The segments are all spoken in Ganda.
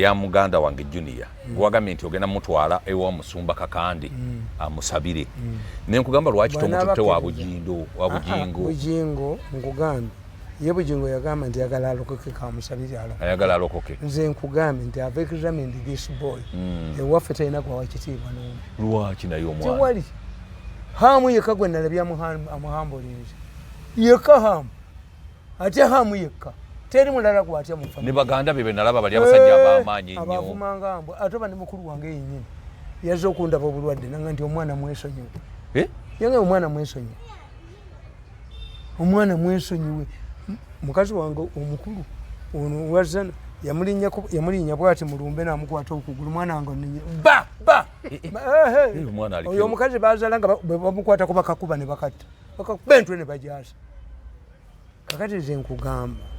ya muganda wange Junior gwagamye nti ogenda mutwala ewa musumba Kakande amusabire nenkugamba lwaki tomututte wa Bujingo nkugambye ye Bujingo yagamba nti yagala alokoke kamusabire ayagala alokoke nze nkugambye nti I've examined this boy ewaffe talina gwa wakitiibwa n'omu lwaki naye omwana tewali hamu yekka gwe nalabya amuhambulinze yekka hamu ate hamu yekka teri mulala gwatya mu family ne baganda be nalaba bali abasajja ab'amaanyi nnyo abavumanga mbu ate bani mukulu wange yennyini yazze okundaba obulwadde nanga nti omwana mwesonyiwe yange omwana mwesonyiwe mukazi wange omukulu ono wazana yamulinnya bwati mulumbe n'amukwata okugulu mwana wange oyo omukazi baazala nga bamukwatako bakakuba ne bakatta bakakuba entwe ne bajaasa kakati nze nkugamba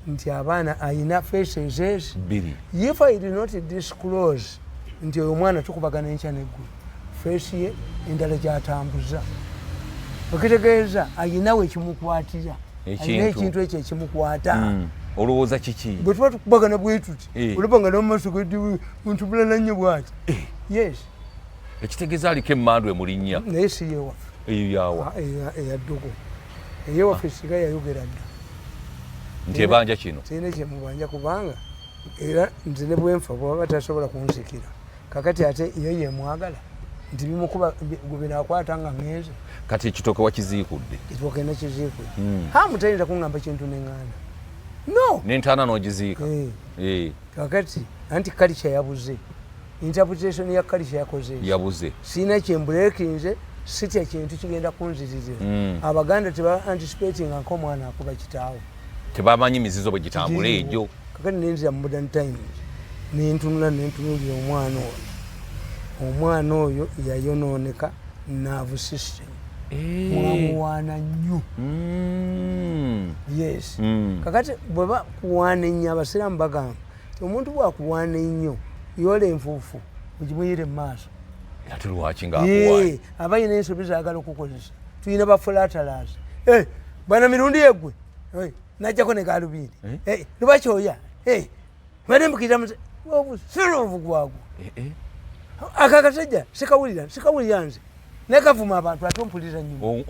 nti abaana ayina faces if I did not disclose nti oyo omwana tukubagana enkya neggulu face ye endala gyatambuza okitegeeza ayinawo ekimukwatira ayina ekintu ekyo ekimukwata olowooza kiki bwe tuba tukubagana bwe tuti olabanga n'omumaaso gediwe muntu bulala nnyo bwati yes ekitegeeza aliko emmandwa emulinnya naye si yewaffe eyo yawa eyaddogo eyewaffe siga yayogera dda nti ebanja kino sirina kyemubanja kubanga era nze ne bwenfa bwaba tasobola kunsikira kakati ate iyo yemwagala nti bimukuba binakwata nga ŋŋenze kati ekitooke wakiziikudde ekitooke nakiziikudde hamu tayinza kuŋŋamba kintu neŋŋanda no n'entaana n'ogiziika kakati anti kalica yabuze interpretation ya kalica yakoze yabuze sirina kyembuleekinze sitya kintu kigenda kunzirizira abaganda teba anticipatinga nk'omwana akuba kitaawe tebamanyi mizizo bwe gitambula egyo kakati nenzira mu modern times nentunula nentunulira omwana oyo yayonooneka nerve system mwamuwaana nnyo yes kakati bwe bakuwaana ennyo abasiraamu bagamba ti omuntu bwakuwaana ennyo yola enfuufu ogimuyire mu maaso ate lwaki ngaakuwaana aba yina ensobi zaagala okukozesa tuyina bafulatalaz bwana mirundi yeggwe najjako ne galubindi lubakyoya bade mbukira obusirovu gwagwo akakasajja sikawulira nze nekavuma abantu ate ompuliriza nyuma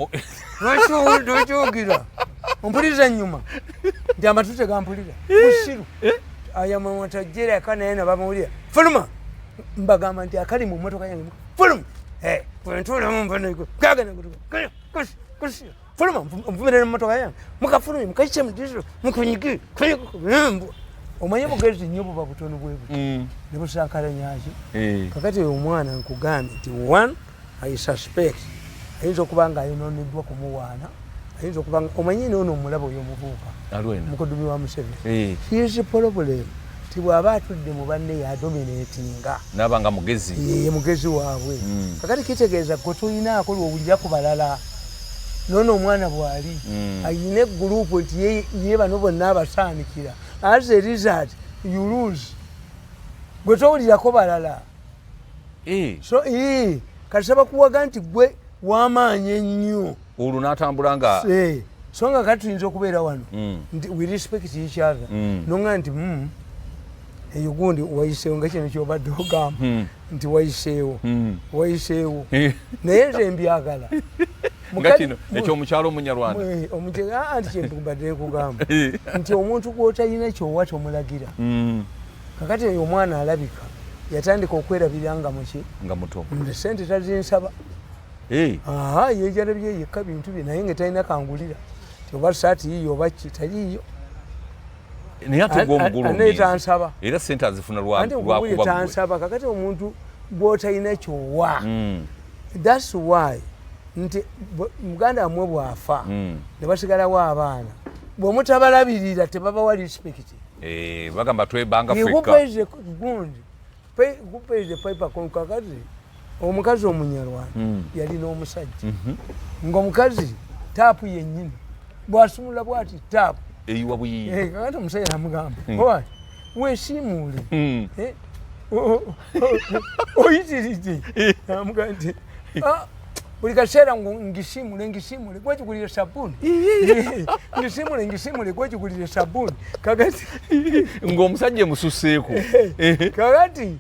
nokyogira ompuliriza nyuma nti amatu tegampulira musiru ayamamatajera aka naye nabamawulira fuluma mbagamba nti akali mu motoka yange fuluma fuluma mvumirira mu motoka yange mukafulumye mukaice mudisiro mukunyigi omanye bugezi nnyo buba butono bwebuti ne busankalanyaki kakati oyo omwana nkugambye nti one I suspect ayinza okuba nga ayononeddwa kumuwaana ayinza okuba nga omanye noono omulaba oyo omuvubuka mukodumi wa Museveni his problem ti bw'aba atudde mu banne yadominatinga nabanga mugezi ye mugezi waabwe kakati kitegeeza gwe toyinaako lwowulira ku balala noono omwana bw'ali ayina egurupu nti ye bano bonna abasaanikira as a result you lose gwe towulirako balala so kasaba kuwaga nti gwe wamaanyi ennyo olwo n'atambula nga so nga kati tuyinza okubeera wano we respect each other nonga nti eyo gundi wayiseewo nga kino kyobadde ogamba nti wayiseewo naye nze mbyagala nga kino ekyomukyalo omunyarwanda anti kyembadde nkugamba nti omuntu gwotalina kyowa tomulagira kakati oyo omwana alabika yatandika okwerabira nga muki nga muto sente tazinsaba yejalabye yekka bintu bye naye nga talina kangulira oba saati yiyo oba ki taliiyo naye ate ogwomugulu tansaba era sente azifuna lwakuba tansaba kakati omuntu gwotalina kyowa thats why nti muganda wamwe bwafa ne basigalawo abaana bwomutabalabirira tebabawa respect bagamba twebanga gundi gupeze paipa kakati omukazi omunyarwanda yalina omusajja ngaomukazi taapu yennyini bwasumula bwati taapu eyiwa buyiyi kakati omusajja namugamba wesiimuule oyitiridde namugaa nti buli kaseera ngisimule gwekigulire sabuni ngisimule gwekigulire sabuni kakati ng'omusajja emususseeko kakati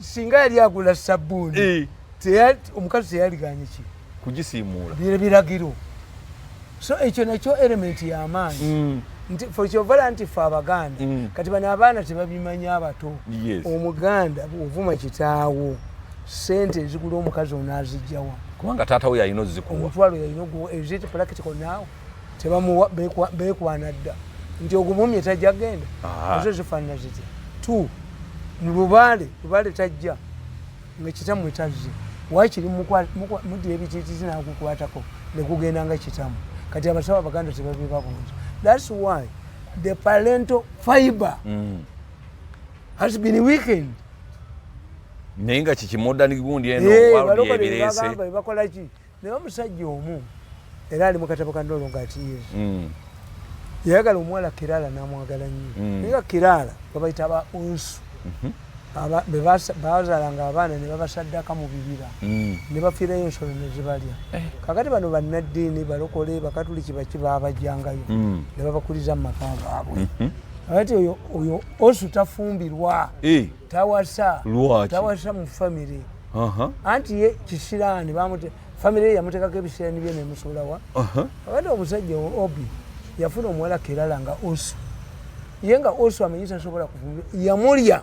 singa yali agula sabuni omukazi teyaliganye ki kugisiimuula biragiro so ekyo nakyo element y'amaanyi nti fekyovala nti fe abaganda kati bano abaana tebabimanya abato omuganda bw'ovuma kitaawo sente ezigula omukazi onaazijjawa kubanga taata we yalina ozikuwa omutwalo yalina ezit practical naawe tebamuwa beekwana dda nti ogumumye tajja genda ezo zifaanana zitya tu mu lubaale tajja nga kitammwe tazze waakiri muddira ebitiititi naakukwatako ne kugenda nga kitamu kati abasawo abaganda tebabibabuuza. That's why the parental fiber has been weakened. Naye nga kikimodani gundi eno waludi ebirese bakola ki naye omusajja omu era ali mu katabo ka ndolo ng'ati yayagala omuwala Kirala n'amwagala nnyo naye Kirala babayita aba unsu bazaalanga abaana ne babasaddaka mu bibira ne bafiirayo ensolo ne zibalya kakati bano bannaddiini balokole bakatuliki baki baabajjangayo ne babakuliza mu maka gaabwe kakati oyo osu tafumbirwa tawasa mu famire anti ye kisiraani famire ye yamuteekako ebisiraani bye nemusuulawa kakati omusajja obi yafuna omuwala Kirala nga osu ye nga osu amanyisa asobola kufumbira yamulya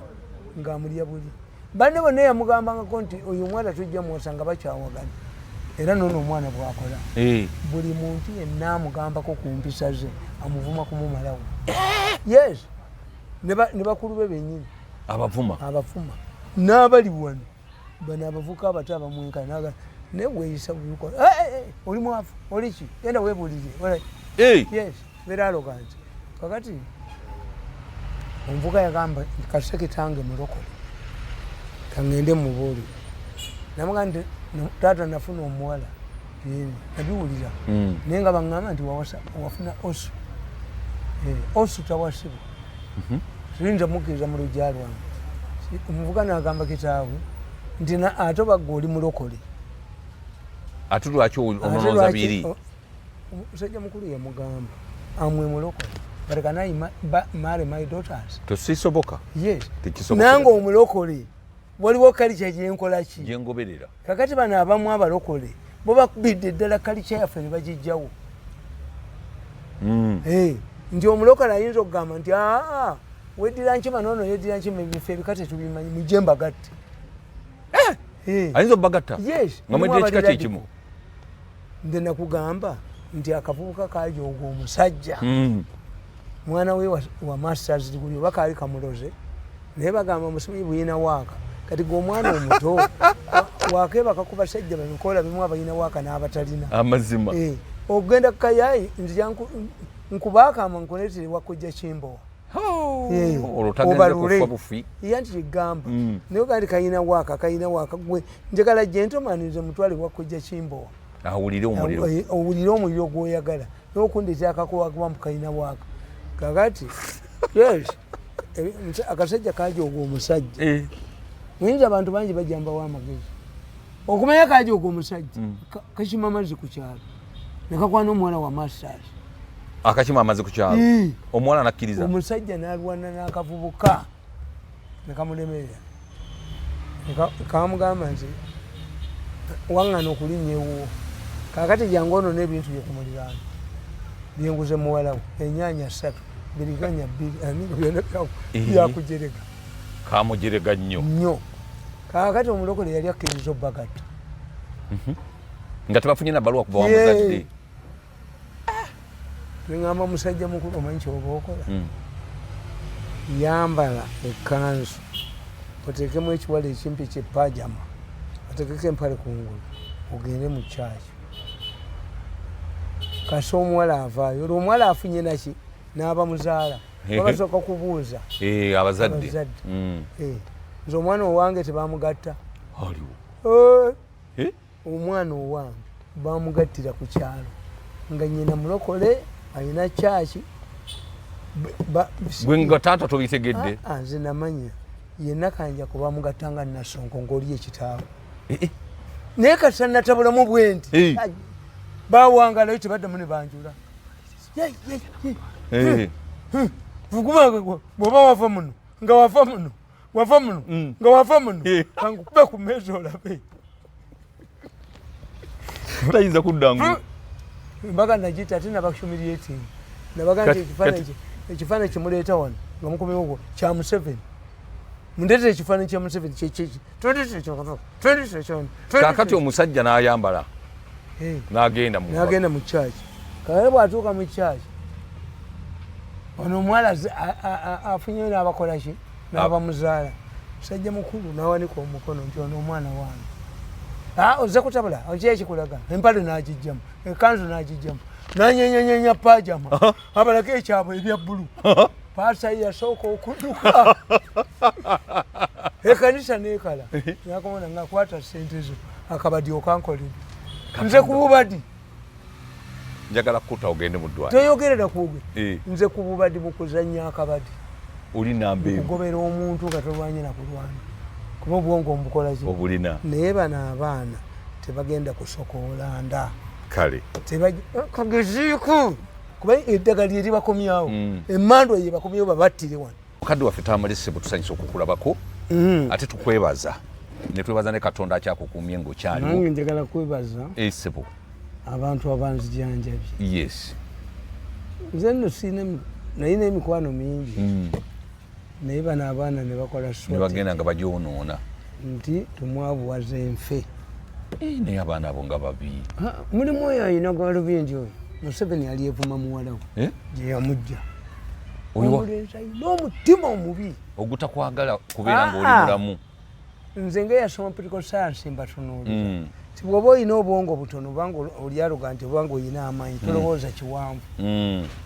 ng'amulya buli banne bonna yamugambangako nti oyo omwana tujja mwosa nga bakyawagana era noono omwana bwakola buli muntu yenna amugambako ku mpisa ze amuvuma kumumalawo yes ne bakulu be bennyini abavuma n'abali wano bano abavuka abato abamwenkana naye weeyisa bubikola oli mwafu oli ki genda weebulire yes beera aloganti kakati omuvuga yagamba kaseke tange mulokole kangende mubuuli namuga nti taata nafuna omuwala nabiwulira naye nga baŋŋamba nti wafuna osu osu tawasibwa siyinza mukkiriza mu lujja lwange omuvuga nagamba kitaawe nti ate bagga oli mulokole ate lwaki ononooza biri omusajja mukulu yamugamba amwe mulokole but can I marry my daughters? Tosisoboka. Yes. Nango omulokole. Waliwo kalicha gyenkola ki? Gyengoberera. Kakati bana abamu abalokole. Bo bakubidde ddala kalicha yaffe ne bagijjawo. Nti omulokole ayinza okugamba nti weddira nkima noono yeddira nkima ebifo ebikate tubimanyi mujemba gatte. Ayinza obbagatta? Yes. Nga mweddira ekikata ekimu. Nze nakugamba nti akavubuka kajooga omusajja. Mwana we wa masters degree wakaali kamuloze naye bagamba musomi buyina waaka kati g'omwana omuto waakeba kakuba sajja babikola bimu abayina waaka n'abatalina amazima ogenda kukayayi nzija nkubaakama nkuleetere wakujja kimbowa olwotagenza bufi yanti kigamba naye ogandi kayina waaka gwe njagala gentleman nze mutwale wakujja kimbowa owulire omuliro gw'oyagala n'okundeetera akakowa kayina waaka kakati yes akasajja kajooga omusajja muyinza abantu bangi bajambawo amagezi okumanya kajooga omusajja kakima amazzi ku kyalo nekakwana omuwala wa masters akakima amazzi ku kyalo omuwala nakkiriza omusajja n'alwana n'akavubuka nekamulemerera kamugamba nti waŋŋana okulinnya ewuwo kakati jangu ono n'ebintu byekumuliraano byenguze muwalawo ennyanya 3 biriganya 2 byakujerega kamujerega nnyo kakati omulokole yali akkiriza obbagatta nga tebafunye na baluwa kuva wamuzadde neŋŋamba omusajja mukulu omanyi kyoba okola yambala ekkanzu oteekemu ekiwala ekimpi kyepajama oteekeko empale kungulu ogende mu kyaki kasi omuwala avaayo olwo omuwala afunye naki n'aba muzaala babasooka kubuuza abazadde nze omwana owange tebamugatta omwana owange bamugattira ku kyalo nga nyina mulokole alina kyaki gwe nga taata tobitegedde nze namanya yenna kanja kubamugatta nga nasonko ng'oli ekitaawe naye kasa natabulamu bwenti bawangala yo tebaddamu ne banjula vuguma bwoba wava muno nga wava muno nga wava muno kankube ku meeza olabe tayinza kuddangu mbaga nagita ate nabahumiliating nabaga nti ekifaananyi kimuleeta wano nga mukomyewo kya Museveni mundeetera ekifaananyi kya Museveni kyekiki kakati omusajja n'ayambala n'agenda mu kyaki kale bw'atuuka mu kyaki ono omuwala afunyeyo n'abakola ki n'abamuzaala musajja mukulu n'awanika omukono nti ono omwana wange ozze kutabula oki ekikulaga empale n'agijjamu ekanzu n'agijjamu nanyenyanyenya pajama abalako ekyabwe ebya bbulu paasa yasooka okudduka ekanisa neekala nakomona ngakwata sente zo akabadi okankolera nze ku bubadi njagala kukuta ogende mu ddwaliro toyogerera kuge nze ku bubadi mukuzannya akabadi olina mbeewu kugobera omuntu nga tolwanye na kulwana kuba obwongo omubukola ki obulina naye bano abaana tebagenda kusokoola nda kale kageziiko kuba eddagala lye libakomyawo emmandwa ye bakomyewo babattire wano mukadde waffe Tamale ssebo tusanyusa okukulabako ate tukwebaza ne twebaza ne Katonda akyakukuumye ng'okyaliwo nange njagala kwebaza ssebo abantu abanzijanjabye yes nze nno nalina emikwano mingi naye bano abaana ne bakola ne bagenda nga bagyonoona nti tumwabuwaza enfe naye abaana abo nga babi mulimu oyo ayina gwalubindi oyo Museveni yali evuma muwalawo gye yamujja omulenzi ayina omutima omubi ogutakwagala kubeera ng'oli mulamu nze ngeyasoma political science mbatunuulira ti bw'oba olina obwongo butono obanga oli aluga nti obanga olina amaanyi tolowooza kiwanvu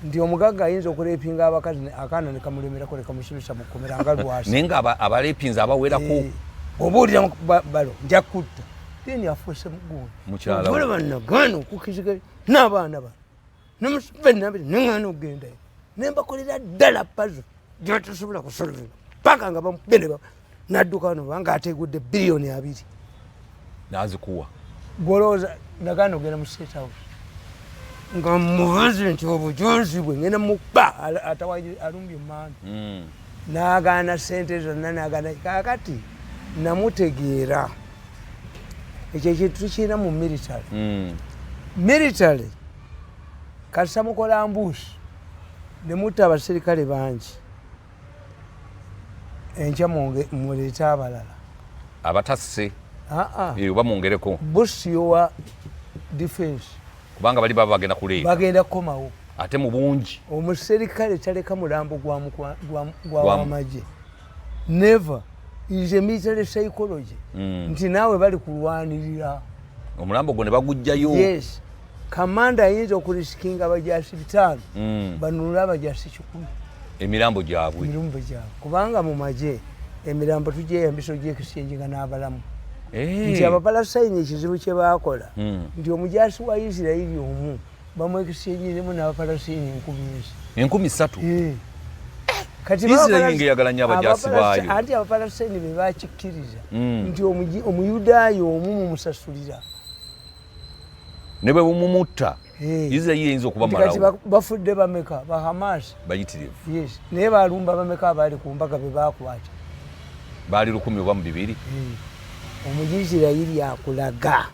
nti omugagga ayinza okuleepinga abakazi akaana ne kamulemerako ne kamusibisa mu kkomera nga lwasi naye nga abaleepinze abawerako oba olira balo nja kutta dini afuuse muguuni mukyala bannagaana okukiziga n'abaana bano nemuseveni nabiri neŋŋaana okugendayo ne mbakolera ddala pazo gyebatasobola kusolvera paka nga bamubene nadduka wano banga ategudde biliyoni 2 nazikuwa gwolowooza nagaana ogenda mu State House nga mubazi nti obujonzi bwe ngenda mukba alumbye emmaanu n'agaana sente zonna n'agaana kaakati namutegeera ekyo ekintu tukirina mu military kasita mukola mbuusi ne mutta abaserikale bangi enkya muleete abalala abatasse oba mwongereko busi yowa defense kubanga bali baba bagenda kuleeta bagenda kukomawo ate mu bungi omuserikale taleka mulambo gwa wamagye never is a military psychology nti naawe bali kulwanirira omulambo gwo ne bagujjayo yes kamanda ayinza okurisikinga abajasi 5 banunula abajasi 10 emirambo gyabwe kubanga mu magye emirambo tugyeyambisa ogyekisenjinga n'abalamu nti abapalasayini ekizibu kye baakola nti omujasi wa Isirayiri omu bamwekisenjiremu n'abapalasayini 3,000 kati Isirayiri ngeyagala nnyo abajasi baayo anti abapalasayini be bakikkiriza nti omuyudaayo omu mumusasulira ne bwe bumumutta Isirayiri eyinza okuba malawo kati bafudde bameka ba Hamas bayitirivu yes naye balumba bameka abaali ku mbaga be baakwata baali 100 oba mu 2 Omuyisirayiri akulaga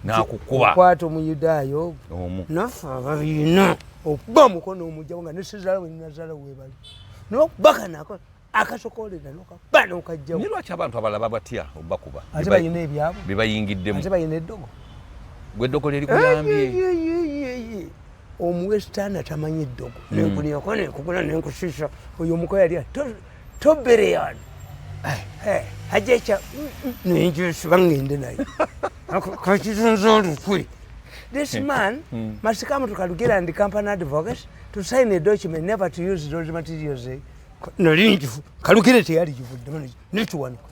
nakukuba kwata omuyudaayo omu nafe ababina okuba omukono omujjawo nga nesizala wenazala webali nokubaka nako akasokolera nokaba nokajjawo nilwaki abantu abalaba batya obakuba ate bayina ebyabo bebayingiddemu ate bayina eddogo gweddogo lyeri kuyambye omuwesitaani atamanyi eddogo nenkuliyako nenkugula nenkusisa oyo omukoya yali tobereyani ajecha nenjesu bangende naye kakizunza olukwe this man must come to Nalagira and the company advocates to sign a document never to use those materials nalinjifu Nalagira teyali kivudde nekiwanika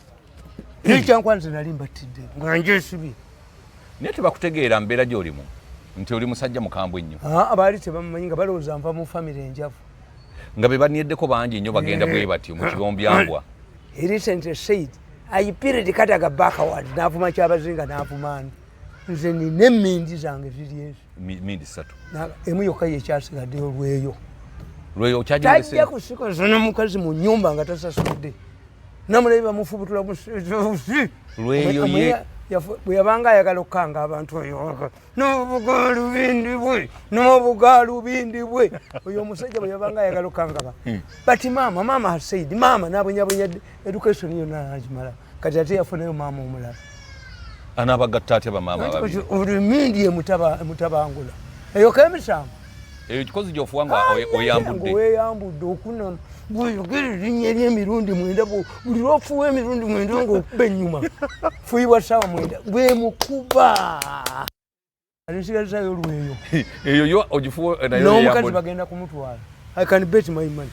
nekyankwanze nali mbattidde nga njesubi naye tebakutegeera mbeera gy'olimu nti oli musajja mukambwe ennyo abaali tebamumanyi nga balowooza nva mu famire enjavu nga be banieddeko bangi nnyo bagenda bwe batyo mu kibombyambwa He recently said ayipiridi kati agabackward n'avuma kyabazinga n'avumani nze nina emmindi zange ziri ezo mindi 3 emu yokka yekyasigaddeyo lweyo tajja kusikoza n'omukazi mu nnyumba nga tasasudde namulabi bamufubutula lweyo bwe yabanga ayagala okukanga abantu oyo n'obugaalubindi bwe oyo omusajja bwe yabanga ayagala okukanga bati maama hasaidi maama nabwenyabonya education yonna nagimala kati ate yafunayo maama omulala anabagatta atya bamaama babiri olumindi emutabangula eyo kemisango eyo kikozi gyofuwanga oyambudde weyambudde okuna bweyogera erinnya ery'emirundi 9 buli lwofuwa emirundi 9 ng'okuba ennyuma fuyiwa ssaawa 9 bwemukuba alisigalizayo olweyo eyo yo ogifuwa nayo n'omukazi bagenda kumutwala I can bet my money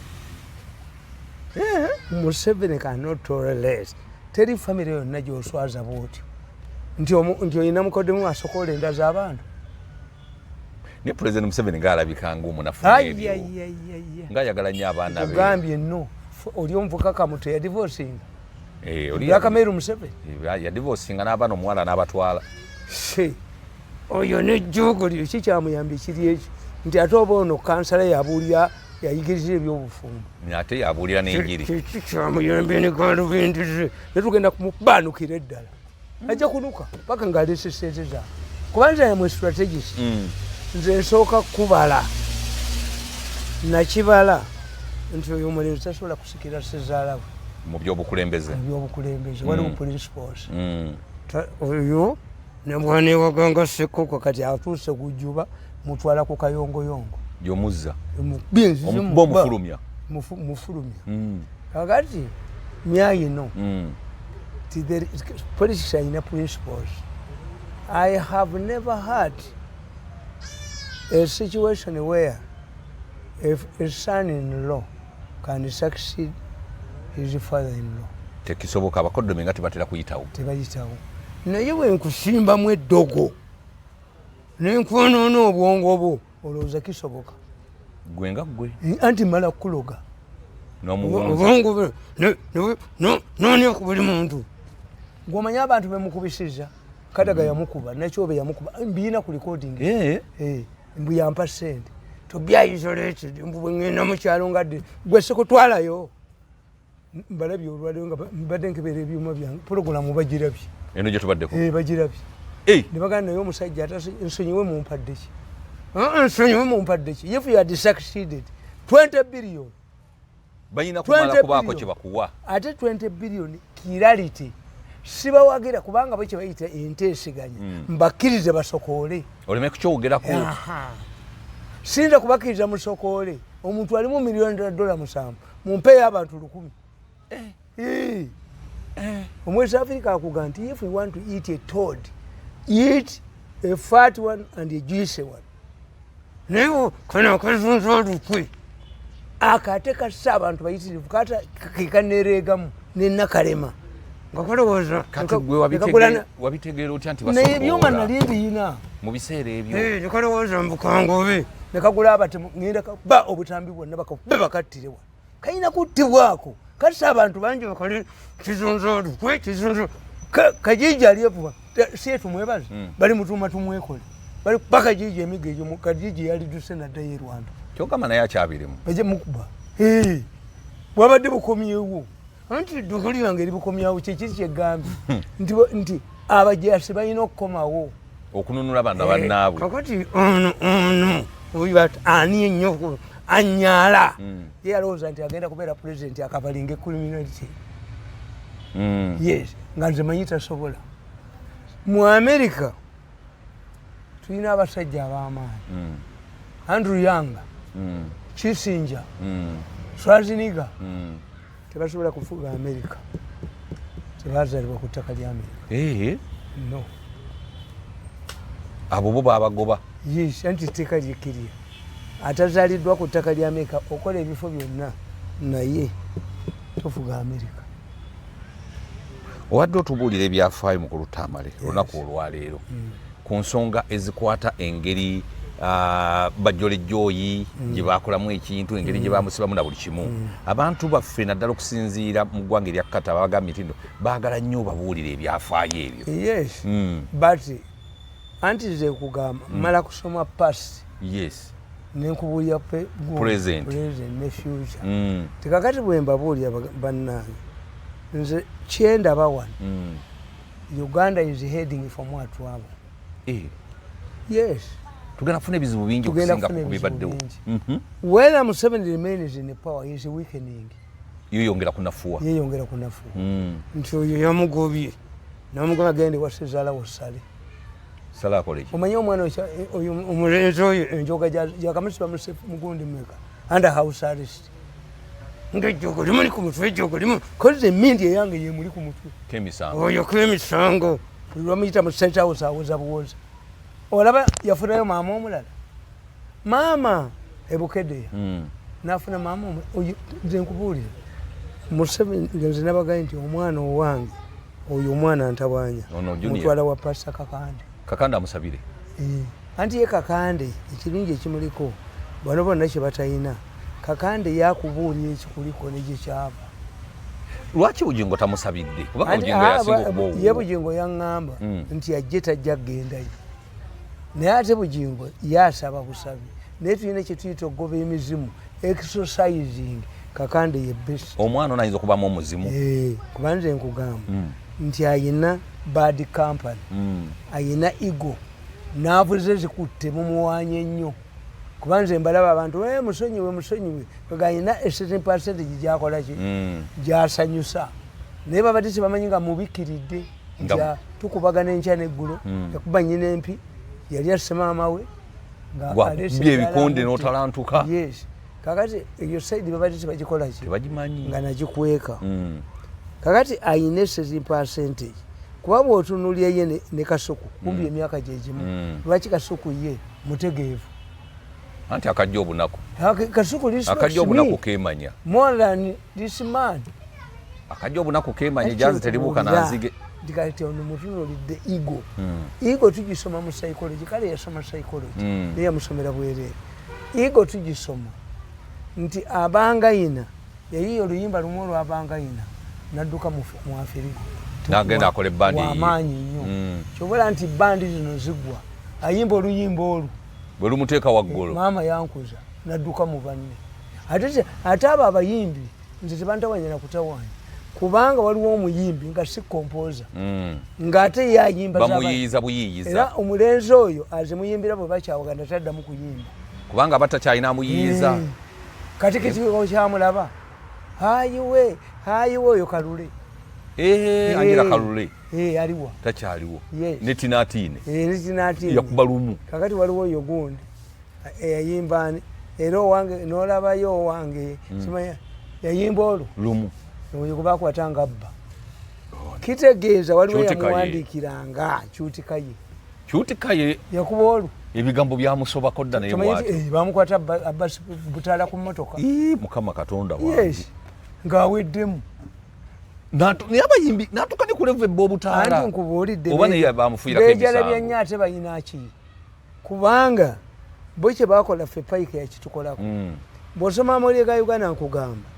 Museveni cannot tolerate teri family yonna gy'oswaza bwotyo nti oyina mukodemu asokola enda z'abantu ne President Museveni ng'alabika ng'omunafu ng'ayagala nnyo abaana be ogambye nno oli omuvukaka muto yadivosinga Yakameru Museveni yadivosinga n'abaana omuwala n'abatwala oyo n'ejjoogo lyo ki kyamuyambye kiri eki nti ate oba ono kansala yabuulira yayigiriza ebyobufumbo ate yabuulira n'enjiri kiki kyamuyambye ne galubindize ne tugenda kumubaanukira eddala ajja kunuka paka ng'aleese sente zaabwe kubanza yamwe strategist nze nsooka kubala nakibala nti oyo omulenzi tasobola kusikira sezaalawe mu by'obukulembeze waliwo principles oyo ne mwana ewaganga sekoko kati atuuse kujuba mutwala ku kayongoyongo gy'omuzza omufulumya kakati myayino politics ayina principles. I have never had a situation where if a son-in-law can succeed his father-in-law. Tekisoboka abakoddomi nga tebatera kuyitawo. Tebayitawo. Naye bwe nkusimbamu eddogo ne nkwonoona obwongo bwo olowooza kisoboka. Gwe nga gwe. Anti mala kuloga. Obwongo noni okubuli muntu. Gw'omanyi abantu bemukubisiza. Kadaga yamukuba nakyobe yamukuba mbiina ku recording mbu yampa sente to be isolated mbu ngenda mu kyalo ngadde gwe sekutwalayo mbalabye olwaleero nga mbadde nkebera ebyuma byange program bagirabye eno gye tubaddeko bagirabye ne bagamba naye omusajja nsonyiwe mumpadde ki nsonyiwe mumpadde ki if you had succeeded 20 billion bayina kumala kubaako kye bakuwa ate 20 billion kirality sibawagira kubanga bwe kibayita enteeseganya mbakkirize basokoole oleme kukyogerako sinza kubakkiriza musokoole omuntu alimu $1,000,000 mumpeeyo abantu 10,000 omwezi Africa akuga nti if you want to eat a toad eat a fat one and a juicy one naye kana kazunza olukwe akate kassa abantu bayitirivu kata kekanereegamu nenakalema ngakolowooza wabitegeera otya nti naye ebyuma nali mbiyina mu biseera ebyo nekalowooza mbukangobe nekagula abati ngenda ba obutambi bwonna bakabe bakattirewa kayina kuttibwako kati abantu bangi bakole kizunza olukwe kizunza kajiji alyevuba sie tumwebaze bali mutuuma tumwekole bali bakajiji emiga egyo kajiji yaliduse naddayo e Rwanda kyokama naye akyabirimu baje mukuba bwabadde bukomyewo anti dukuli yange eribukomyawo kyekiri kyegambye nti abajasi balina okukomawo okununula banda bannaabwe kakati ono oyo ani ennyo anyala ye alowooza nti agenda kubeera pulezidenti akavalinga criminality yes nga nze manyi tasobola mu America tulina abasajja ab'amaanyi Andrew Young Kissinger Schwarzenegger tebasobola kufuga America tebazalibwa ku ttaka lya America no abo bo babagoba yes anti tteka lyekiriya atazaaliddwa ku ttaka lya America okola ebifo byonna naye tofuga America owadde otubuulira ebyafaayo mu kulutamale olunaku olwaleero ku nsonga ezikwata engeri bajjole joyi gye bakolamu ekintu engeri gye bamusibamu na buli kimu abantu baffe naddala okusinziira mu ggwanga erya Kata babagambye nti baagala nnyo babuulira ebyafaayo ebyo. Yes. But anti nze kugamba mala kusoma past. Yes. Nenkubuulira present ne future. Tekakati bwe mbabuulira bannange nze kyenda bawana. Uganda is heading from what wabo. Yes. Tugenda kufuna ebizibu bingi okusinga ku bibaddewo. Whether Museveni remains in the power is weakening. Yeyongera kunafuwa. Nti oyo yamugobye. Namugamba gende wasezaala wasale. Sala akole. Omanyi omwana oyo omulenzi oyo enjoga yakamusiba mugundi mweka. Under house arrest. Ngejogo limuli ku mutwe ejogo limu. Koze mindi yange ye muli ku mutwe. Kemisango. Oyo kemisango. Lwamuyita mu State House awoza buwoza. Olaba yafunayo maama omulala. Maama ebukedde. Nafuna maama oyo nze nkubuulira. Museveni nze nabagaye nti omwana owange oyo omwana ntabanya. Mutwala wa Pastor Kakande. Kakande amusabire. Anti ye Kakande ekirungi ekimuliko bano bonna kye batayina. Kakande yakubuulira ekikuliko n'egye kyava. Lwaki Bujingo tamusabidde? Kubanga Bujingo yasinga okubowa. Ye Bujingo yaŋŋamba nti ajje tajja kugendayo. Naye ate Bujingo yasaba busabi. Naye tulina kye tuyita okugoba emizimu exercising. Kakande ye best. Omwana ono ayinza okubamu omuzimu. Kuba nze nkugamba nti ayina bad company. Ayina ego. Naavuze zikutte mumuwaanye ennyo. Kuba nze mbalaba abantu musonyiwe kagayina a certain percentage gyakola ki gyasanyusa. Naye babadde tebamanyi nga mubikiridde nti tukubagana enkya n'eggulo yakuba nnyina empi yali asse maama we ebikonde n'otalantuka. Yes. Kakati eyo side babadde tebagikola ki tebagimanyi nga nagikweka. Kakati ayina a certain percentage. Kuba bw'otunuulira ye ne Kasuku kumbi emyaka gye gimu. Lwaki Kasuku ye mutegeevu. Anti akajja obunaku. Kasuku akajja obunaku keemanya. More than this man. Akajja obunaku keemanya janzi teribuuka nanzige. Dikati ono mutunuulidde ego. Ego tugisoma mu psychology. Kale yasoma psychology. Naye yamusomera bwereere. Ego tugisoma nti abangayina yayiye oluyimba lumu olw'abangayina nadduka mu Afirika. N'agenda akola ebbandi yiye. Wamaanyi nnyo. Kyobula nti bandi zino zigwa. Ayimba oluyimba olwo. Bwe lumuteeka waggulu. Maama yankuza nadduka mu banne. Ate abo abayimbi nze tebantawanya na kutawanya. Kubanga waliwo omuyimbi nga si composer. Ng'ate ye ayimba bamuyiiza buyiiyiza. Era omulenzi oyo azimuyimbira bwe bakyawaganda taddamu kuyimba. Kubanga batakyalina amuyiiza. Kati kitiko kyamulaba. Hayiwe oyo Kalule. Angela Kalule. Aliwa. Takyaliwo. Yes. Ne Tinatine. Ne Tinatine. Yakuba lumu. Kakati waliwo oyo gundi. Yayimbani. Era owange n'olabayo owange. Simanya yayimba olwo. Lumu. Oyo kuba kwatanga abba. Kitegeeza waliwo yamuwandiikiranga Kyutikaye. Kyutikaye. Yakuba olwo. Ebigambo byamusobako dda naye bw'atyo. Bamukwata Abbas Butaala ku mmotoka. Mukama Katonda wange. Yes. Ng'aweddemu. Naye abayimbi natuka ne kuleva ebba Obutaala. Anti nkubuulidde. Oba naye bamufiirako emisango. Beejalabya nnyo ate balina ki. Kubanga bo kye baakola ffe Pike yakitukolako. Bw'osoma amawulire ga Uganda nkugamba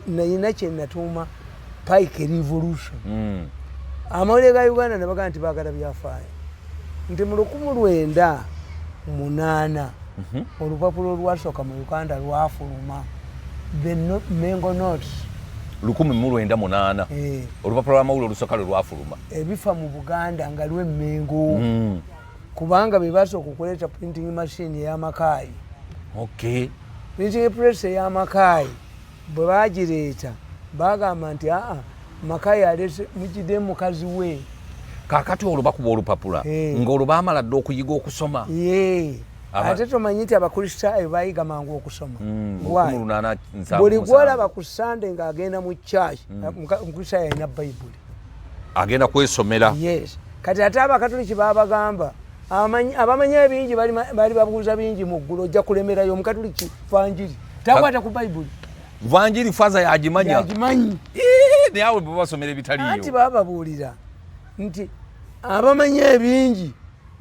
nayina kye natuuma Pike Revolution. Amawulire ga Uganda ne bagamba nti baagala byafaayo. Nti mu 1908 olupapula olwasooka mu Uganda lwafuluma the Mengo Notes. 1908 olupapula lw'amawulire olusooka lwe lwafuluma. Ebifa mu Buganda nga lw'Emmengo. Kubanga be basooka okuleeta printing machine ey'amakaayi. Okay. Printing press ey'amakaayi bwe baagireeta baagamba nti makaayi alese mugidde mukazi we. Kaakati olwo bakuba olupapula ng'olwo baamala dda okuyiga okusoma. Ate tomanyi nti abakristaayo baayiga mangu okusoma. Buli gw'olaba ku Sande ng'agenda mu church omukristaayo alina Bayibuli. Agenda kwesomera. Yes. Kati ate abakatoliki baabagamba abamanyi ebingi bali babuuza bingi mu ggulu ojja kulemerayo omukatoliki vanjiri takwata ku Bayibuli. Vanjiri faza yagimanya. Yagimanyi. Naye awo bwe basomera ebitaliyo. Anti baababuulira nti abamanyi ebingi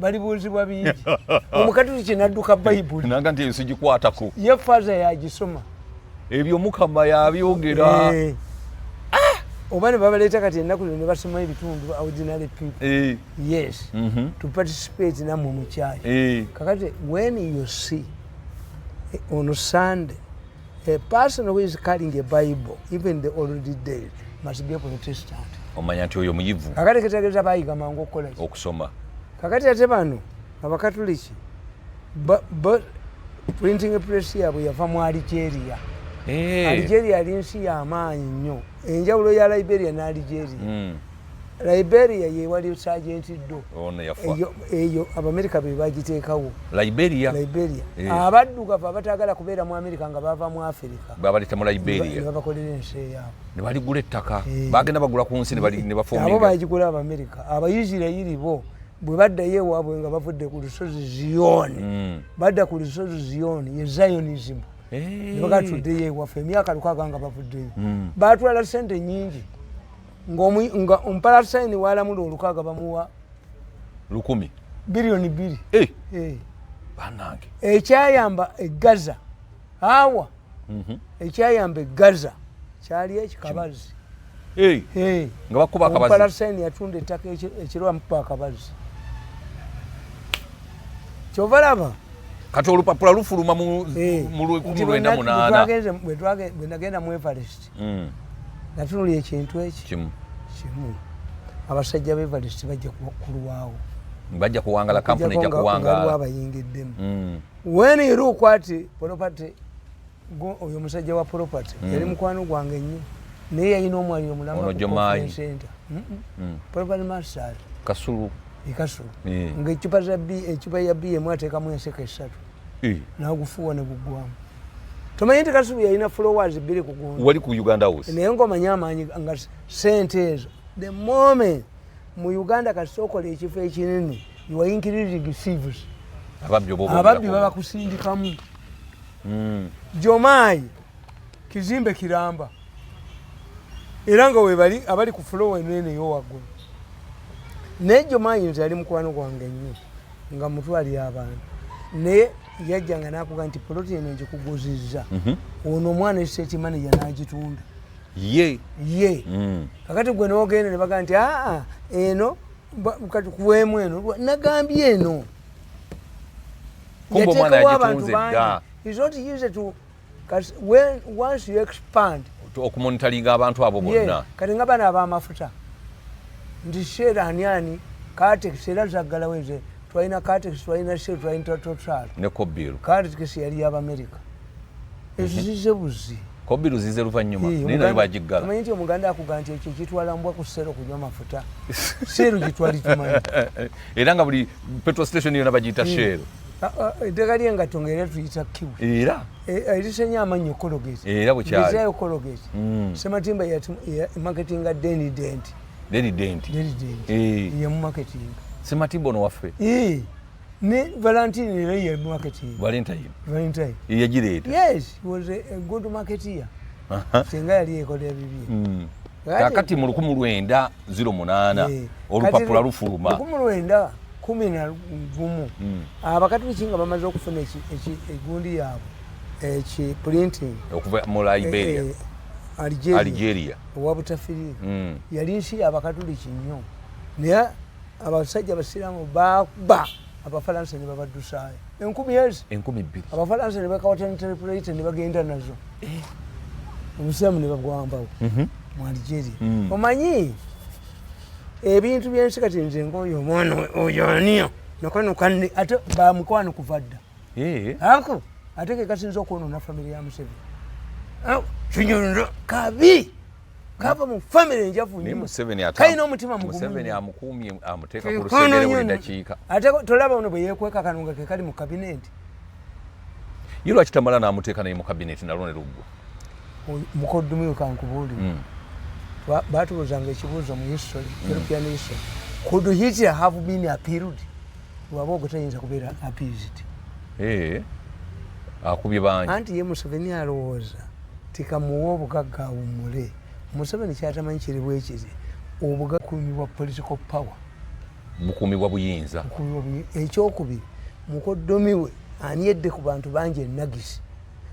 balibuuzibwa bingi omukatoliki n'adduka bayibuli nanga nti sigikwatako ye faaza yagisoma ebyo mukama yabyogera oba ne babaleeta kati ennaku zino ne basoma ebitundu ordinary people yes to participate namwe mu kyayi kakati when you see on Sunday a person who is carrying a Bible even the already dead must be a Protestant omanya nti oyo muyivu kakati kitegeeza bayiga mangu okukola okusoma kakati ate bano abakatoliki printing press yaabwe yava mu Algeria Algeria yali nsi y'amaanyi nnyo enjawulo ya Liberia ne Algeria Liberia yewali Sergeant Do eyo Abamerika be bagiteekawo Liberia abaddugavu abatagala kubeera mu Amerika nga bava mu Afrika babaleta mu Liberia ne babakolera ensi yaabwe ne baligula ettaka bagenda bagula ku nsi ne bafoominga abo bagigula Abamerika Abayisirayiri bo bwe baddayo ewaabwe nga bavudde ku lusozi Ziyoni badda ku lusozi Ziyoni ye Zionism ne bagatuddeyo ewaffe emyaka 6 nga bavuddeyo baatwala ssente nnyingi nga omupalasayini waalamula 6 bamuwa 10 biliyoni 2 banange ekyayamba egaza awa ekyayamba egaza kyali ekikabazi nga bakuba akabazi omupalasayini yatunda ettaka ekirwa mupa akabazi kyovalaba kati olupapula lufuluma mu 1998 bwe nagenda mu Everest natunulya ekintu eki kimu abasajja ba Everest bajja kulwawo bajja kuwangala kampuni ejja kuwangala abayingiddemu when you look at property oyo musajja wa property yali mukwano gwange nnyo naye yalina omwali omulamba center property master Kasulu ikasulu ng'ecupa ya BM ateekamu enseke 3 n'agufuuwa ne guggwamu tomanyi nti Kasulu yalina followers 2 ku gundi wali ku Uganda House naye ng'omanyi amaanyi nga sente ezo the moment mu Uganda kasookola ekifo ekinene you are increasing thieves ababbi babakusindikamu Jomayi kizimbe kiramba era nga webali abali ku flow enene y'owaggulu naye Jomayi nti yali mukwano gwange nnyo nga mutwali abantu naye yajjanga n'akuga nti poloti eno ngikuguzizza ono omwana estate manager n'agitunda ye kakati gwe n'ogenda ne baga nti eno kati kuweemu eno nagambye eno yateekawo abantu bangi is not easy to once you expand okumonitalinga abantu abo bonna kati nga bana ab'amafuta nti shera ani Catex era zaggalawo eze twalina Catex twalina shera twalina total ne Kobiru Catex yali y'Abamerika ezizize buzi Kobiru zize luvannyuma naye nayo bagiggala omanyi nti omuganda akuga nti ekyo kitwala mbwa ku ssero kunywa amafuta shero gitwali kimanyi era nga buli petrol station yonna bagiyita shero eddagala lyengatto nga era tuyita kiwi era erisenye amannyo kologeti era bwekyalizayo kologeti Sematimba marketinga Deni Dent ye mu marketing Sematimba ono waffe ne Valentine era ye marketing Valentine yagireeta yes he was a good marketeer singa yali ekolera bibye kakati mu 1908 olupapula lufuluma 1911 abakatoliki nga bamaze okufuna egundi yaabwe printing okuva mu Liberia Algeria owabutafirira yali nsi y'abakatoliki nnyo naye abasajja abasiraamu bagba Abafalansa ne babadusaayo 10,000 Abafalansa ne bakawata interpreter ne bagenda nazo obusiraamu ne babwambawo mu Algeria omanyi ebintu byensi kati nze ng'oyo omwana oyo aniyo nakano kanne ate bamukwano kuva dda ako ate ke kasinza okwonoona famire ya Museveni kinyonda kabi kava mu famire enjavu nnyo kalina omutima Museveni amukuumye amuteeka ku lusegere buli dakiika ate tolaba ono bwe yeekweka kanunga ke kali mu kabineti ye lwaki Tamala n'amuteeka naye mu kabineti nalwo ne luggwa mukoddumiwe kankubuulire batubuuzanga ekibuuzo mu history European history could Hitler have been appealed waba ogutayinza kubeera appeased akubye bangi anti ye Museveni alowooza tikamuwa obugagga awummule Museveni kyatamanyi kiri bwekiri obugagga bwa political power bukumi bwa buyinza ekyokubiri mukoddomi we ani yedde ku bantu bangi enagisi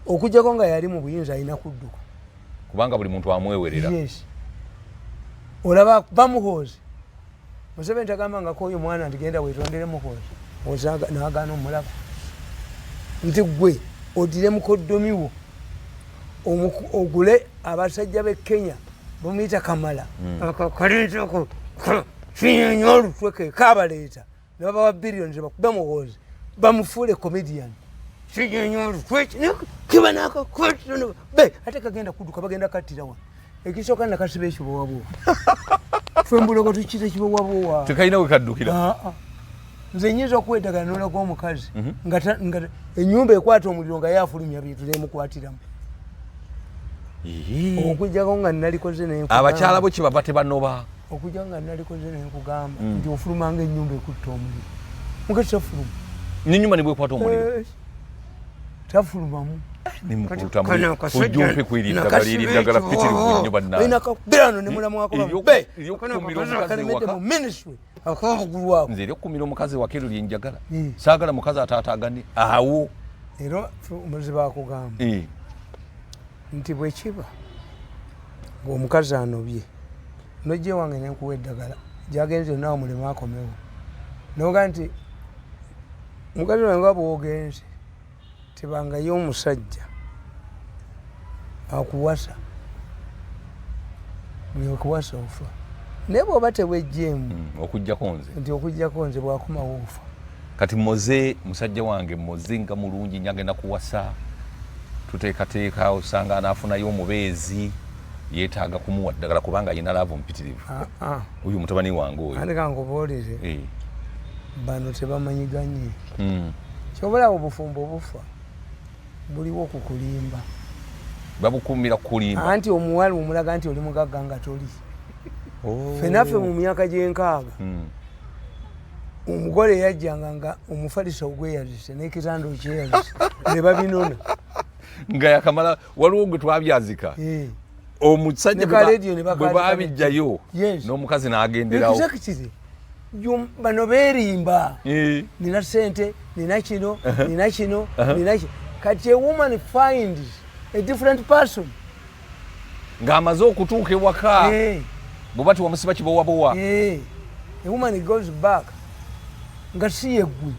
okujjako nga yali mu buyinza alina kudduka kubanga buli muntu amwewerera yes olaba bamuhoozi Museveni tagamba nga koyo mwana ntigenda wetondere muhoozi ozaga nagaana omulaba nti gwe odire mukoddomi wo ogule abasajja b'e Kenya bamuyita Kamala akakalintako kinyonya olutweke kabaleeta ne babawa billions bakuba muhoozi bamufuule comedian kinyonya olutweke kiba nakakwatino be ate kagenda kudduka bagenda kattira wa ekisooka nakasiba ekibowabowa fembulogo tukita ekibowabowa tekalina we kaddukira nze nyinza okuwedagala nolako omukazi nga ennyumba ekwata omuliro nga yafulumya bintu nemukwatiramu okujjako nga nalikoze abakyala bo kibava tebanoba okujjako nga nalikoze nenkugamba nti ofulumanga ennyumba ekutta omuliro mukati tafuluma nenyumba nebwekwata omuliro tafulumamu ujumpe kwiriddagala pitiri bunyo bannanakabirano nze eryokumira omukazi wakeero lyenjagala saagala mukazi ataatagane awo era omuzi bakugamba nti bwekiba ngaomukazi anobye nojje wange nenkuwa eddagala gyagenze nawe mulema akomewo noga nti mukazi wange nga bwogenze tebangayo omusajja akuwasa okuwasa ofa naye bwoba tewejjeemu okujjako nze nti okujjako nze bwakomawo ofa kati moze musajja wange moze nga mulungi nyagenda kuwasa tuteekateeka osanga anaafunayo omubeezi yeetaaga kumuwa ddagala kubanga ayina laavu mpitirivu oyo mutabani wange oyo andika nkubuulire bano tebamanyiganye kyobulawo obufumbo obufa buliwo okukulimba babukumira kukulimba anti omuwala omulaga nti oli mugagga nga toli fenaffe mu myaka gy'enkaaga omugole yajjanga nga omufalisa ogweyazise n'ekitanda okyeyazise ne babinona nga yakamala waliwo gwe twabyazika omusajja bwe babijjayo n'omukazi n'agenderawo bano beerimba nina sente nina kino nina kino nina kino kati a woman finds a different person ng'amaze okutuuka ewaka bweba tiwamusiba kibowabowa a woman goes back nga si yeggwe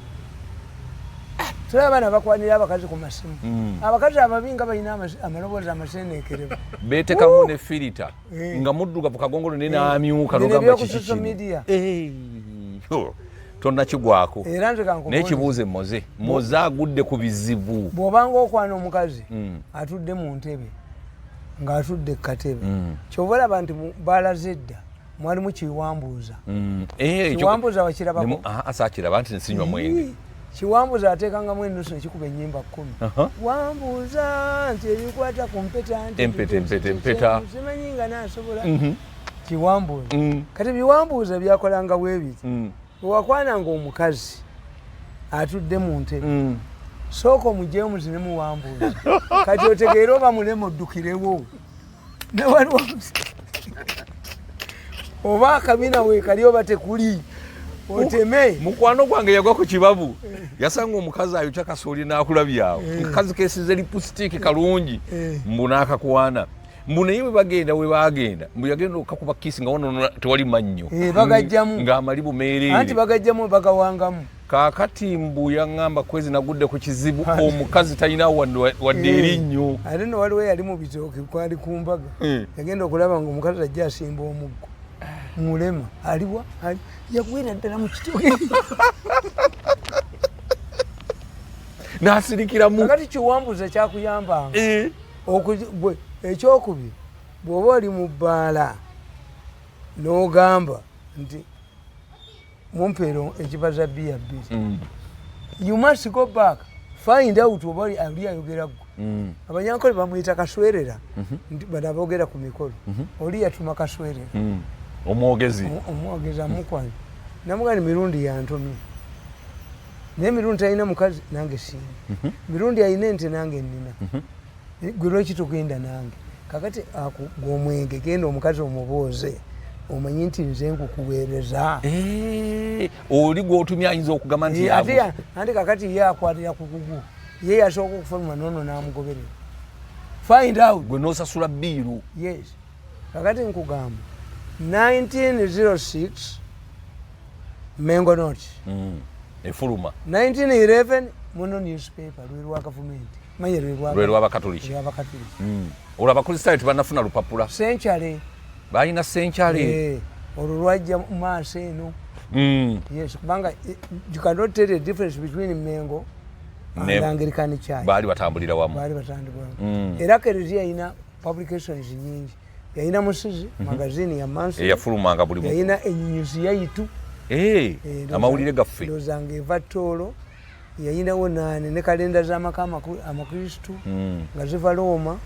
tula abaana bakwanira abakazi ku masimu abakazi ababi nga balina amaloboozi amasendeekerevu beetekamu ne filita nga muddugavu kagongolo ne n'amyuka nogamba kikikino tonnakigwako n'ekibuuze moze agudde ku bizibu bw'obanga okwana omukazi atudde mu ntebe ng'atudde ku katebe kyova olaba nti baalaze edda mwalimu kiwambuuza kiwambuuza wakirabako saakiraba nti nsinywa mwenge kiwambuuza ateekangamu ennusu nekikuba ennyimba 10 wambuuza nti ebikwata ku mpeta simanyi nga naasobola kiwambuuza kati biwambuuza byakolanga bwebiti bwewakwananga omukazi atudde mu ntebe sooka omugyeyo muzine muwambuuza kati otegeere oba mulema oddukirewo newaliwo oba akabina weekali oba tekuli oteme mukwano gwange yagwa ku kibabu yasanga omukazi ayokya kasooli n'akulabyawo mukazi kesize lipusitiiki kalungi mbu n'akakwana mbu naye we bagenda mbu yagenda okakuba kisi nga wano tewali mannyo bagajjamu ng'amali bumeereere anti bagajjamu bagawangamu kaakati mbu yaŋŋamba kwezi nagudde ku kizibu omukazi talina wadde erinnyo ate no waliwo yali mu bitooke kwali ku mbaga yagenda okulaba nga omukazi ajja asimba omuggo mulema aliwa yagwera ddala mu kitooke n'asirikiramu kakati kiwambuza kyakuyambanga ekyokubiri bw'oba oli mu bbaala n'ogamba nti mumpeero ekibaza bbiya bbiri you must go back find out oba ali ayogera gwe abanyankole bamuyita kaswerera bano aboogera ku mikolo oli yatuma kaswerera omwogezi amukwanya namugani mirundi yantomye naye mirundi talina mukazi nange siina mirundi alina ente nange nnina gwe lwaki tugenda nange kakati gomwenge genda omukazi omubooze omanyi nti nze nkukuweereza oli gw'otumya ayinza okugamba nti ate kakati ye akwatira ku kugu ye yasooka okufuluma nono n'amugoberera find out gwe n'osasula bbiiru. Yes, kakati nkugamba 1906 Mengo Note efuluma 1911 muno newspaper lwe gavumenti manye lwe lw'abakatoliki olwo abakristaayo tebannafuna lupapula senchale balina senchale olwo lwajja mu maaso eno. Yes, kubanga you cannot tell the difference between Mengo and Anglican Church. Baali batambulira wamu. Era Kereziya ina publications nyingi. Yayina Musizi magazine ya Manso. Eyafulumanga buli muntu. Yayina ennyuzi yaitu. Amawulire gaffe. Lozanga evatolo. Yayina wonane ne kalenda z'amakama amakristu nga ziva Roma.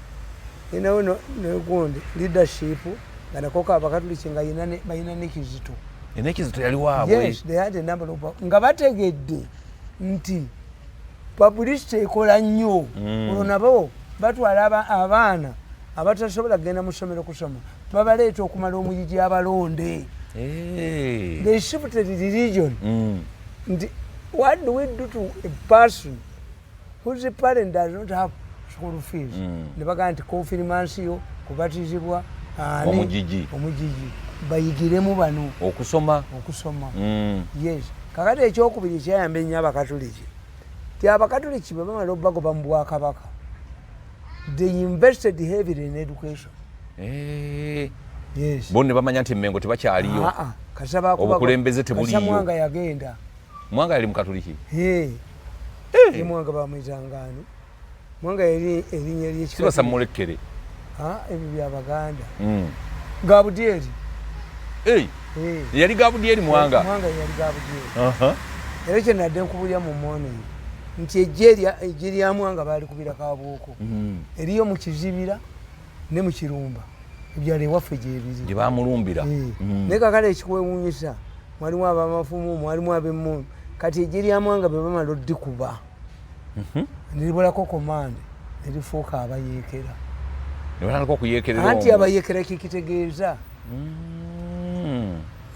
Yayina wono negundi leadership nga nakoka abakatoliki nga bayina n'ekizito. Enekizito yali waabwe. Yes, they had a number of nga bategedde nti publicity ekola nnyo olwo nabo batwala abaana abatasobola kugenda mu ssomero kusoma babaleeta okumala omuyigi abalonde. They shifted religion. Nti what do we do to a person whose parent does not have school fees? Ne bagamba nti confirmation kubatizibwa omugigi bayigiremu bano okusoma. Yes, kakati ekyokubiri kyayamba ennyo abakatoliki ti abakatoliki bwe bamala obbagoba mu bwakabaka they invested heavily in education. Yes, bo ne bamanya nti Mengo tebakyaliyo obukulembeze tebuliyo. Mwanga yagenda. Mwanga yali mukatoliki. Mwanga bamwitangani Mwanga yali erinnya ly'ekikatoliki sibasa mulekere ebyo byabaganda Gabudyeri. Yali Gabudyeri Mwanga yali Gabudyeri. Era kye nadde nkubulya mu morning nti ejje lya Mwanga baali kubira Kabuuko eriyo mu Kizibira ne mu Kirumba ebyalo ewaffe gyebiri gye bamulumbira. Naye kakale ekikwewuunyisa mwalimu abamafumu mwalimu ab'emmundu kati ejje lya Mwanga be bamala oddikuba niribulako komande erifuuka abayeekera. Anti abayeekera kikitegeeza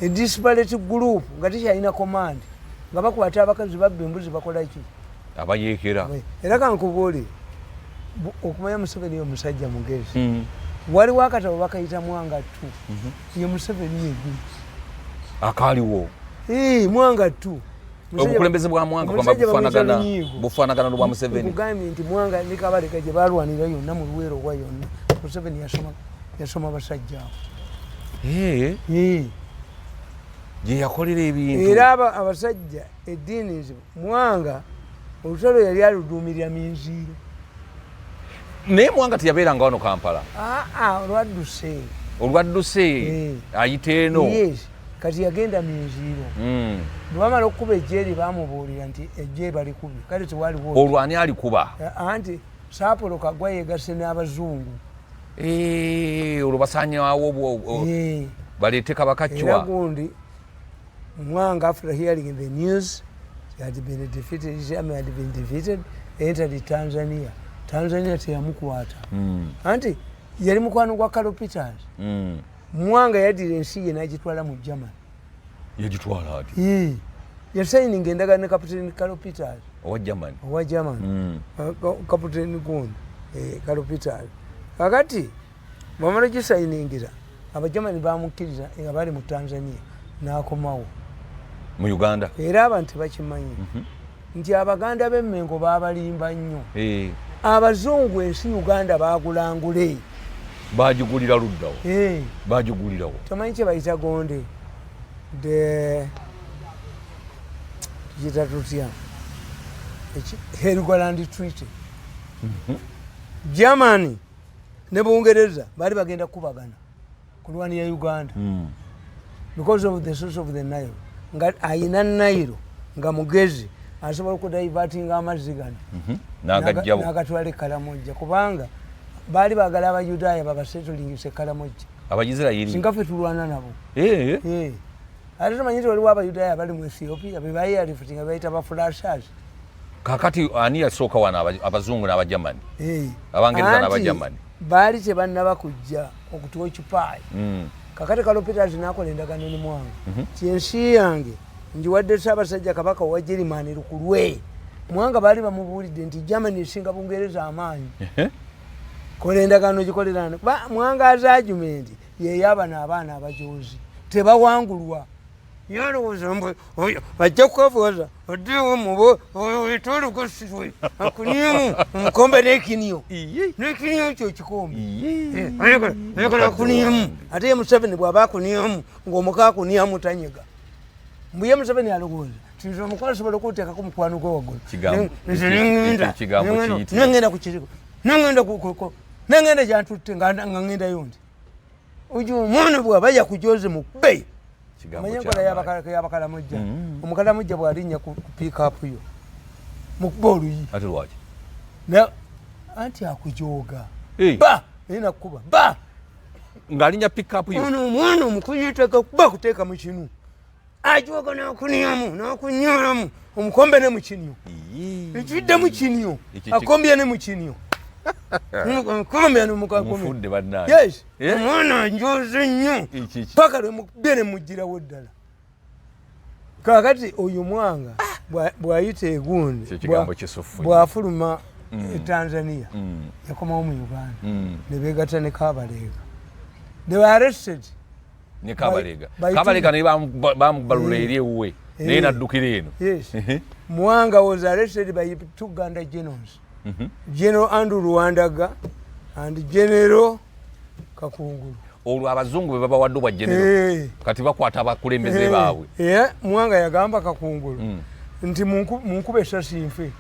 a disparate group nga tekyalina command nga bakwata abakazi babba embuzi bakola ki abayeekera. Era kankubuulire okumanya Museveni omusajja mugezi waliwo akatabo bakayita Mwanga 2 ye Museveni yeguli akaaliwo Mwanga 2 obukulembeze bwa Mwanga kwamba bufaanagana n'obwa Museveni. Kugambye nti Mwanga ne Kabaleka gye balwanira yonna mu Luweero wa yonna Museveni yasoma basajja abo gye yakolera ebintu. Era abasajja eddiini Mwanga olutalo yali aluduumirira minziiro. Naye Mwanga teyabeeranga wano Kampala. Olwadduse ayita eno. Yes, kati yagenda minziiro. Bwe bamala okukuba ejjeeri baamubuulira nti ejjeeri balikubi kale tewaliwo. Olwo ani alikuba? Anti Saapolo Kaggwa yeegasse n'Abazungu. Olwo basaanyaawo baleete Kabakacwa. Era gundi Mwanga after hearing the news he had been defeated, his army had been defeated, entered Tanzania. Tanzania teyamukwata. Anti yali mukwano gwa Karl Peters. Mwanga yadira ensi ye n'agitwala mu Germany. Yagitwala ati? Yasayininga endagaano ne Captain Karl Peters. Owa Germany. Captain gundi Karl Peters. Kakati bamala gisayiningira Abajamani bamukkiriza abali mu Tanzania n'akomawo mu Uganda. Era abantu tebakimanyi nti Abaganda b'Emmengo baabalimba nnyo. Abazungu ensi Uganda baagulangule. Baagigulira luddawo. Baagigulirawo. Tomanyi kye bayita gonde gita tutya Helgoland Treaty. Germany ne Bungereza baali bagenda kubagana kulwanira Uganda because of the source of the Nile. Nga ayina Nile nga mugezi asobola okudaivatinga amazzi gano n'agatwala Kalamojja kubanga baali baagala Abayudaaya babasetulingise Kalamojja. Abayisirayiri singa ffe tulwana nabo. Ate tomanyi nti waliwo Abayudaaya bali mu Ethiopia be bayalifutinga bayita bafulashers. Kakati ani yasooka wano Abazungu n'Abajamani? Abangereza n'Abajamani. Baali tebannaba kujja okutuwa ekipaayi kakati kalopita zinakola endagano ne Mwanga kyensi yange njiwadde Ssaabasajja Kabaka wa Jeremani lukulwe Mwanga bali bamubuulidde nti Germany esinga Bungereza amaanyi kola endagano gikolerana Mwanga argument ye yabana abaana abajozi tebawangulwa yalowooza mbwe bajja kukafuwaza oddewo mubo wetwala okositwe akunimu omukombe n'ekiniyo kyo kikombe ayagala akunimu ate ye Museveni bw'aba akuniyamu ng'omuka akuniyamu tanyega mbuye Museveni alowooza tinza omukola asobola okuteekako mukwano gwe waggulu nengenda ku kiriko nengenda gyantutte nga ngendayo ndi uju omwana bw'aba yakujoze mu bbe manya enkola y'abakalamujja omukalamujja bw'alinnya ku piikapu yo mu kuba oluyi anti akujooga ba naye nakkuba ba ng'alinnya piikapu yo ono omwana omukunyiteeka kuba kuteeka mu kinu ajooga n'akuniyamu n'akunyolamu omukombe ne mu kinyo ekidde mu kinyo akombye ne mu kinyo mufudde bannange yes omwana njoze nnyo paka lwemukubye ne mugirawo ddala kakati oyo Mwanga bw'ayita egundi bw'afuluma e Tanzania yakomawo mu Uganda ne beegatta ne Kabalega they were arrested ne Kabalega naye bamubalula eri ewuwe naye naddukira eno yes Mwanga was arrested by two Uganda generals General Andrew Rwandaga and General Kakungulu. Olwo abazungu be babawadde bwa general kati bakwata abakulembeze baabwe. Mwanga yagamba Kakungulu nti munkube essasi nfe.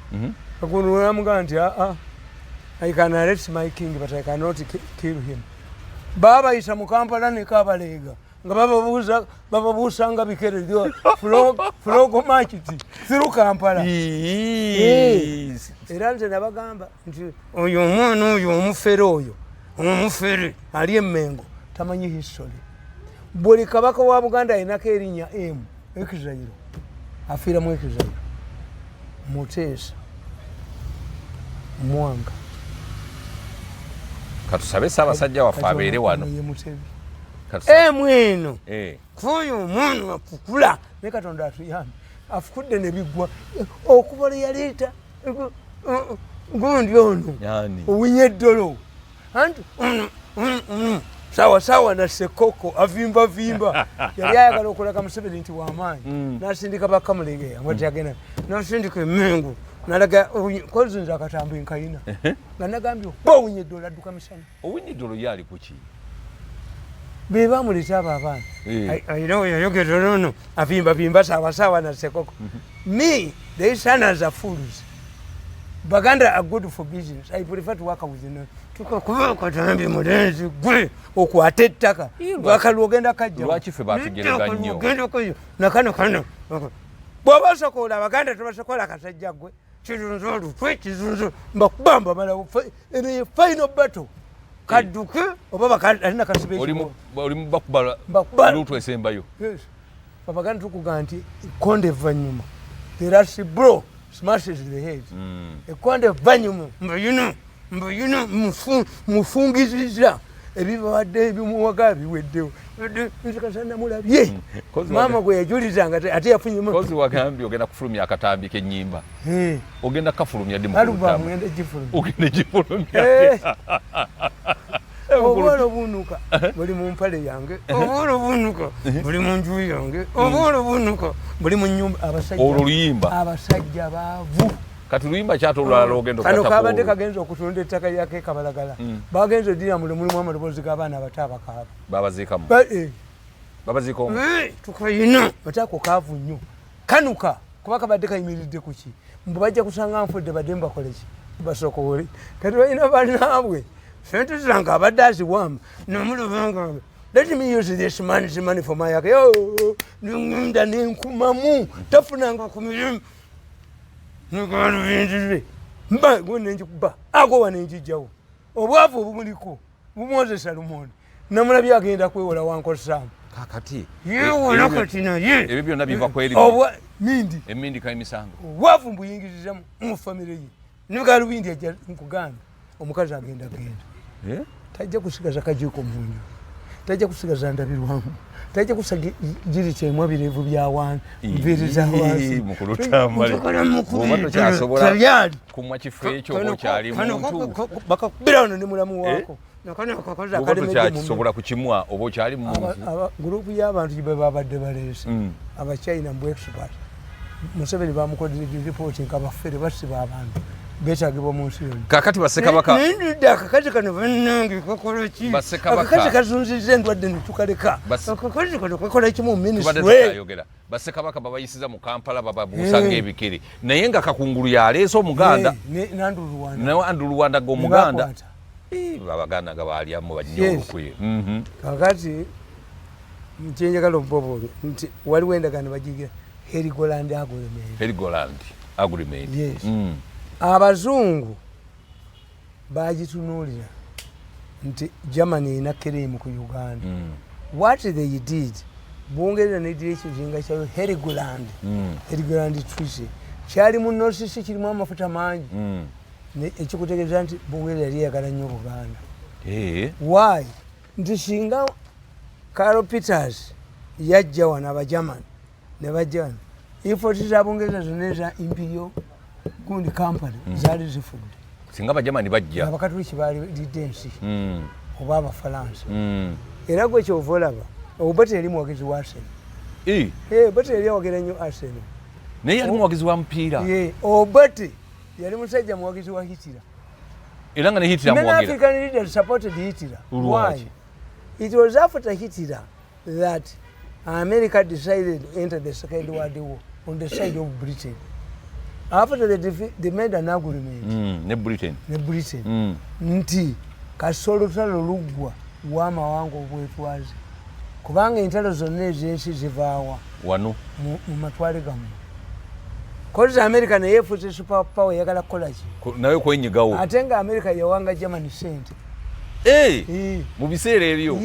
Kakungulu namugamba nti I can arrest my king but I cannot kill him. Baba isa mu Kampala ne Kabalega nga bababuusa nga bikere lyo flogo machiti through Kampala. Era nze nabagamba nti oyo omwana oyo omufere ali emmengo tamanyi history. Buli kabaka wa Buganda ayinako erinnya emu ekizayiro afiira mu ekizayiro Muteesa Mwanga katusabe Ssaabasajja waffe abeere wano mweno kuyo omwana wafukula ne Katonda atuyambe afukudde ne biggwa okuba lwe yaleeta gundi ono owinye eddolo anti sawa na Sekoko avimba yali ayagala okulaga Museveni nti w'amaanyi n'asindika bakamulegeya mwati agenda n'asindika emmengo nalaga kozi nze akatambi nkayina nga nagambye owinye eddolo adduka misana owinye eddolo yali kuki be bamuleta abo abaana ayina yayogera nono avimba sawa na Sekoko me the Easterners are fools. Baganda are good for business. I prefer to work with them. Tukakuba katambi mulenzi gwe okwata ettaka bakalugenda kajja lwaki fe batugerega nnyo ogenda koyo nakano bw'abasokola Abaganda tebasokola kasajja gwe kizunzolu twekizunzu mbakubamba mala eno ye final battle kadduke oba bakalina kasibe oli bakubala lutu esembayo yes Abaganda tukugamba nti konde vanyuma the last bro smashes the head ekonde vanyuma mbayino mufungiziza ebibawadde ebimuwaga biweddewo nzikasana mulabye mama gwe yajulizanga ate yafunye kozi wagambye ogenda kufulumya akatambi k'ennyimba ogenda kafulumya ddi mukutamba ogenda gifulumya obwola obunuka buli mu mpale yange obwola obunuka buli mu nju yange obwola obunuka buli mu nyumba abasajja baavu kati luyimba kyato olulala ogenda kano kabadde kagenza okutunda ettaka lyake Kabalagala bagenza oddira mulimu amaloboozi g'abaana abato abakaaba babaziikamu babaziikamu tukayina ataako kaavu nnyo kanuka kuba kabadde kayimiridde ku ki mbu bajja kusanga nfudde badde mbakole ki basokowole kati balina bannaabwe sente zange abadde aziwamba nomulobanga let me use this money for my yake nda nenkumamu tafunanga ku mirimu nugano binjire mba gwene njikuba agowa nenjijjawo obwavu obumuliko bumwozesa lumondi namulabye agenda kwewola wankosamu kakati yewola kati naye ebyo byonna biva ku emindi kayimisango obwavu mbuyingiriza mu famire ye nigalubindi ajja nkugamba omukazi agenda tajja kusigaza kajiiko munju tajja kusigaza ndabirwamu tajja kusaga giri kyemwa birevu bya wan mviri za wansi mukulu Tamale obato kyasobola kumwa kifo ekyo okyali muntu bakakubira wano ne mulamu wako nakana akakoza kalemeje mu sobola kukimwa oba okyali muntu gurupu y'abantu gye babadde baleese abachina mbu expert Museveni bamukodde report nkabafere basiba abantu betagibwa mu nsi yonna kakati basekabaka kakati kano bannange kakola ki kakati kazunzize endwadde netukaleka kakati kano kakola ki mu ministry basekabaka babayisiza mu Kampala bababuusa ng'ebikere naye nga kakungulu yaleese omuganda Andrew Rwanda g'omuganda babaganda nga baalyamu bannyo olukwe kakati kyenjagala obubobooli nti waliwo endagaano bagigira Herigoland agreement yes. Abazungu bagitunuulira nti Germany ina keremu ku Uganda what they did bongerera ne direction jinga kya Herigoland Treaty kyali mu nosisi kirimu amafuta mangi ne ekikutegeeza nti bongerera yali yagala nnyo Buganda why nti singa Karl Peters yajja wana abagerman ne bajja ifoti za Bungereza zoneza imperial kundi company zali zifudde singa abajamani bajja abakatuliki bali lidensi oba abafalansa era gwe kyovolaba obate eri muwagizi wa Arsenal bate eri awagera nnyo Arsenal naye yali muwagizi wa mupiira obate yali musajja muwagizi wa Hitler era nga ne Hitler muwagira African leaders supported Hitler why it was after Hitler that America decided to enter the Second World War on the side of Britain. After they made an agreement. Ne Britain. Nti kasolo talo lugwa wama wango bwetwaze. Kubanga entalo zonna ezensi zivaawa. Wano. Mu matwale gamu. Kozi America naye efuuse super power yagala kukola ki? Naye kwenyigawo. Ate nga America yawanga Germany sente. Mu biseera ebyo.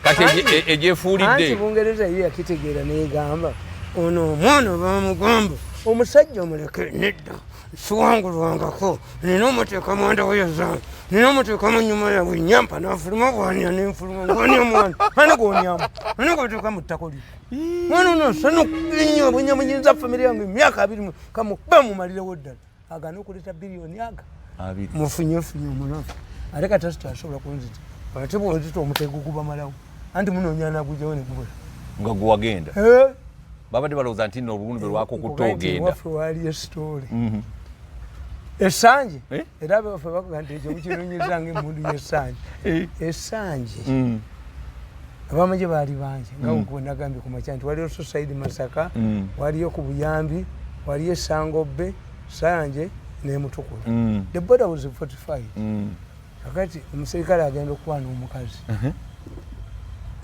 Kati ejefuulidde anti Bungereza ye yakitegeera neegamba ono omwana bamugamba omusajja omuleke nedda siwangulwangako nina omuteeka mwanda weyazange nina omuteeka mu nnyuma yawe nyampa nafuluma bwania nenfuluma ngwania omwana ani gonyamba ani goteeka mu ttako lyo mwana nosano nnyo obunyamunyiriza famire yange emyaka 20 kamukuba mumalirewo ddala agane okuleeta biliyoni aga mufunyefunye omunafu ate katasita asobola kunzita ate bwonzita omutego gubamalawo anti munonya nagujawo ne gubula nga guwagenda babadde balowooza nti nno olulumbe lwako okutta ogenda waffe waali esitoole esanje era baffe bakuga nti ekyo mukinonyeza ng'emmundu y'esanje esanje abamaje baali bangi nga bwe nagambye ku makya nti waliyo Society Masaka waliyo ku Buyambi waliyo Sangobbe Sanje n'Emutukula the border was 45 kakati omuserikale agenda okwana omukazi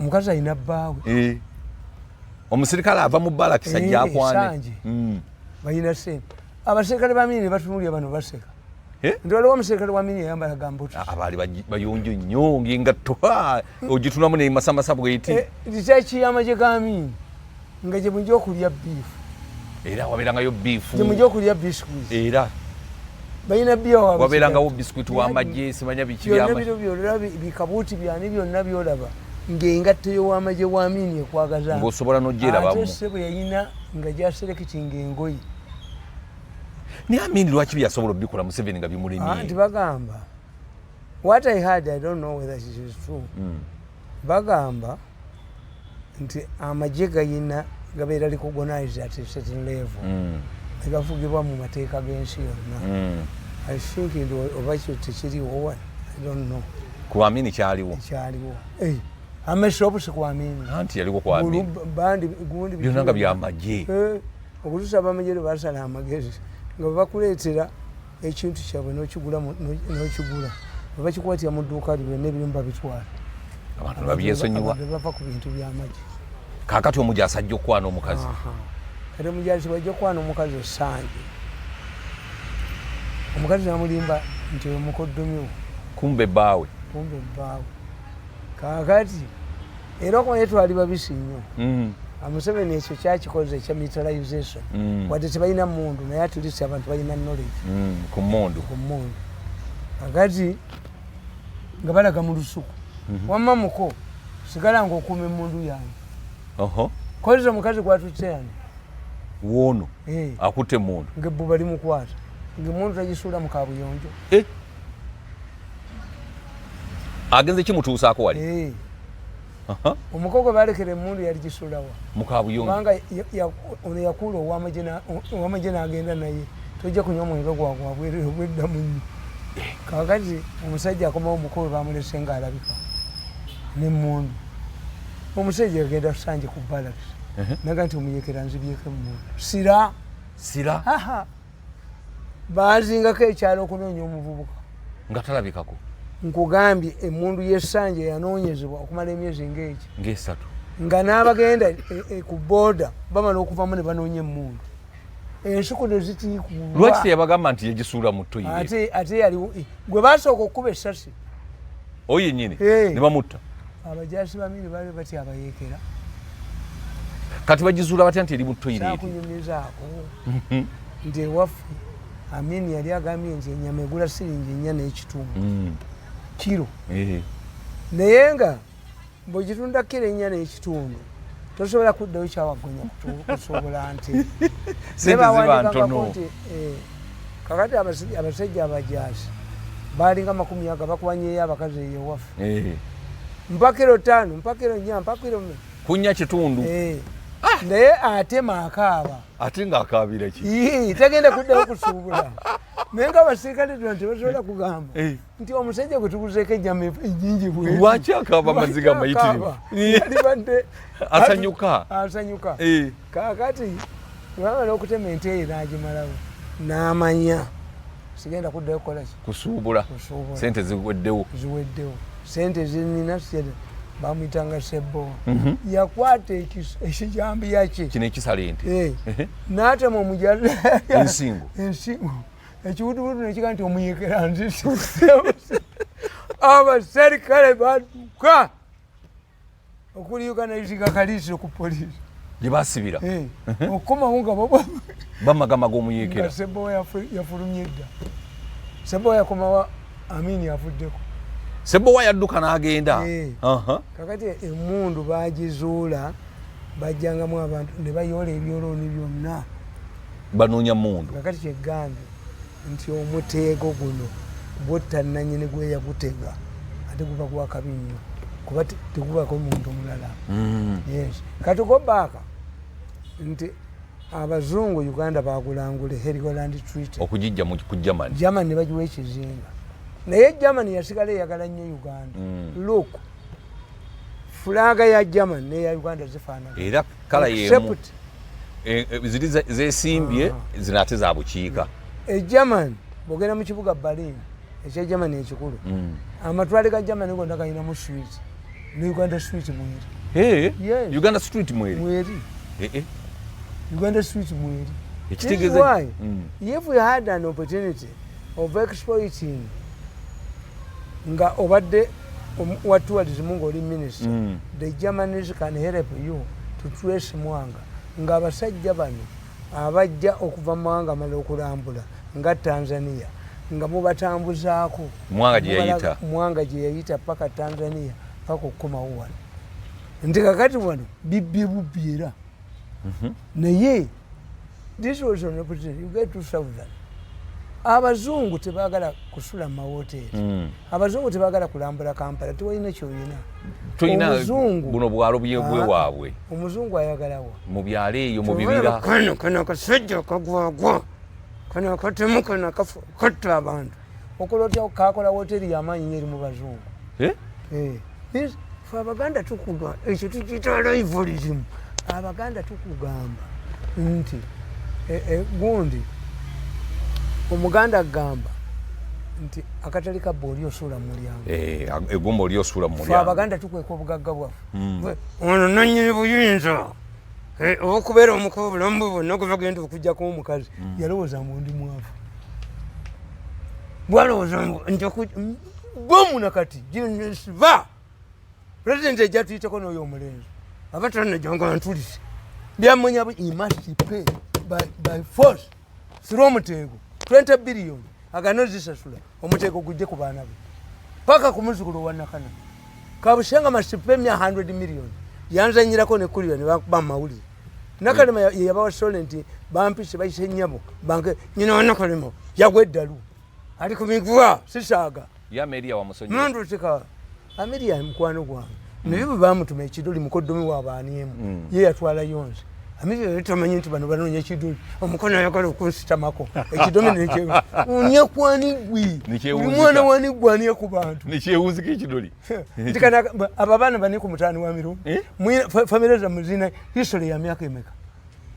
omukazi alina bbaawe omusirikale ava mu balakisa gyakwane balina sente abaserikale ba mini ne batunulira bano baseka nti waliwo omuserikale wa mini yayambala gambuti abaali bayonjo nnyo ng'engatto ogitunamu nemasamasa bweti likyakiyama gye ga mini nga gye mujja okulya biifu era wabeerangayo biifu gye mujja okulya biscuits era balina bya wabeerangawo biscuit w'amagye simanya biki byolaba bikabuuti byani byonna byolaba ng'engatto y'owamagye wa mini ekwagaza ng'osobola n'ogyerabamu ate ssebo yayina nga gyaserekitinga engoye naye Amini lwaki byasobola obikola Museveni nga bimulemye nti bagamba what I heard I don't know whether it is true bagamba nti amagye gayina gabeera recognized at a certain level negafugibwa mu mateeka g'ensi yonna I think oba kyo tekiriwo I don't know ku Amini kyaliwo ameshopu ku Amini anti yaliko ku Amini bandi gundi byonna nga byamagye okutuusa abamagye basala amagezi nga bakuleetera ekintu kyabwe n'okigula bakikwatira mu dduuka lyo n'ebirimu babitwala abantu babyesonyiwa bava ku bintu by'amagye kaakati omuja asajja okwana omukazi kati omujasi bajja okwana omukazi Sanje omukazi namulimba nti omukoddomyo kumbe bbaawe kaakati era okumanye twali babisi nnyo Museveni ekyo kyakikoze ekya militarization wadde tebalina mundu naye atulisi abantu balina knowledge ku mundu kakati nga balaga mu lusuku wamma muko sigala ng'okuuma emmundu yange. Koziza omukazi gwatutse yani woono akutte emmundu ng'ebbuba limukwata ng'emmundu tagisuula mu kaabuyonjo. agenze kimutuusaako wali omuko gwe balekera emmundu yali gisulawa mu kaabuyonjo kubanga ono yakuula ow'amagye n'agenda naye tojja kunywa omwenge gwagwabwerere obweddamu nnyo. kakati omusajja akomawo omukulu bamulese ng'alabika n'emmundu. omusajja yagenda sanje ku balaki naga nti omuyekera nzibyeko emmundu sira bazingako ekyalo okunoonya omuvubuka nga talabikako. nkugambye emmundu y'essanja yanoonyezebwa okumala emyezi ng'esatu nga n'abagenda ku booda bamala okuvamu ne banoonya emmundu ensuku ne zitiikulwa. lwaki teyabagamba nti yegisuula mu toyire ate yaliwo gwe basooka okukuba essasi oyo yennyini ne bamutta. abajaasi bamiri baali batya abayeekera kati bagizuula batya nti eri mu toyire sakunyumizaako nti ewaffe Amini yali agambye nti ennyama egula siringi 4 n'ekitundu kiro naye nga bw'ogitunda kiro 4 n'ekitundu tosobola kuddayo kyawagonya kusobola nti sente ziba ntono. kakati abasajja abajaasi baalinga 40 bakwanyeyo abakazi eyo ewaffe mpaka kiro 5 mpaka kiro 4 mpaka kiro 4 kunnya kitundu naye atema akaaba ate ng'akaabira ki tagenda kuddayo kusuubula naye nga abasirikale tuna tebasobola kugamba nti omusajja gwe tuguzeeko ennyama ennyingi bwe lwaki akaaba amaziga amayitirivu yalibadde asanyuka kaakati bamala okutema ente eyo n'agimalawo n'amanya sigenda kuddayo kukolaki kusuubula sente ziweddewo sente zinina bamuyitanga Sebo yakwata ekijambiya kye kino ekisala ente n'atema omujazi ensingo ekiwuduwudu nekiga nti omuyekera nzisi abaserikale baduka okuli Uganda isiga kaliisiro ku poliisi gye basibira okukomawo nga bamagamaga omuyekera. Sebo yafulumye dda Sebo yakomawa Amini avuddeko Sebo yadduka n'agenda. kakati emmundu bagizuula bajjangamu abantu ne bayoola ebyolooni byonna banoonya mmundu. kakati kyegambye nti omuteego guno bwetta nannyini gwe yagutega ate guba gwakabi nnyo kuba tegubako muntu mulala. kati gobaaka nti abazungu Uganda bagulangule Heligoland Treaty okugijja ku Germany. Germany ne bagiwa ekizinga naye Germany yasigala eyagala nnyo Uganda. Look, fulaga ya Germany neya Uganda zifaanana era kala yemu ziri zesimbye zinate za bukiika. Germany bogenda mu kibuga Berlin ekya Germany ekikulu amatwale ga Germany gonna galina mu street ne Uganda street mweri. Uganda street mweri. Uganda street mweri. Ekitegeze if we had an opportunity of exploiting nga obadde what tourism ng'oli minister the Germans can help you to trace Mwanga nga abasajja bano abajja okuva Mwanga mala okulambula nga Tanzania nga mubatambuzaako Mwanga gye yayita paka Tanzania paka okukomawo wano nti kakati wano bibbye bubbi era naye this was an opportunity you get to Southern. Abazungu tebaagala kusula mu mawoteeri abazungu tebaagala kulambula Kampala tewalina kyoyina tulina buno bwalo bwewaabwe omuzungu ayagalawa mu byalo eyo mu bibira kano akasajja kagwagwa kano akatemu kano katta abantu okolotya kakola woteeri y'amaanyi nnyo eri mu bazungu fe Abaganda tukugamba ekyo tukiyita liverism Abaganda tukugamba nti gundi omuganda agamba nti akatali kabba oli osuula mu mulyango egomba oli osuula mu mulyango. Abaganda tukweka obugagga bwaffe ono nannyini buyinza okubeera omukuba obulamu bwonna gwe bagenda okuggyako omukazi yalowooza mbu ndi mwavu bwalowooza bomuna kati jinesiva pulezidenti ejja tuyiteko n'oyo omulenzi abatanajanga ntulise byamanya imasipay by force sira omuteego 20 billion aganozisasula omuteego gujje ku baana be paka ku muzukulu wa Nakana Kabushenga masipemya 100 million yanzanyirako ne kulira ne bakuba mawuli nakalema yabawa solenti bampise bayise nyabo banke nyina wanakalemo yagweddalu ali kumigwa sisaga ya media wa musonyi mando tika amedia mkwano gwange nibo bamutuma ekidoli mukoddomi w'abaaniemu ye yatwala yonse amedia letamanyi nti bano banonya ekidoli omukono yakala okusitamako ekidomi nekye unyakwani gwi mwana wani gwani ku bantu nikyewuzika ekidoli ndikana ababana bani ku mutani wa Mirundi familia za muzina history ya myaka emeka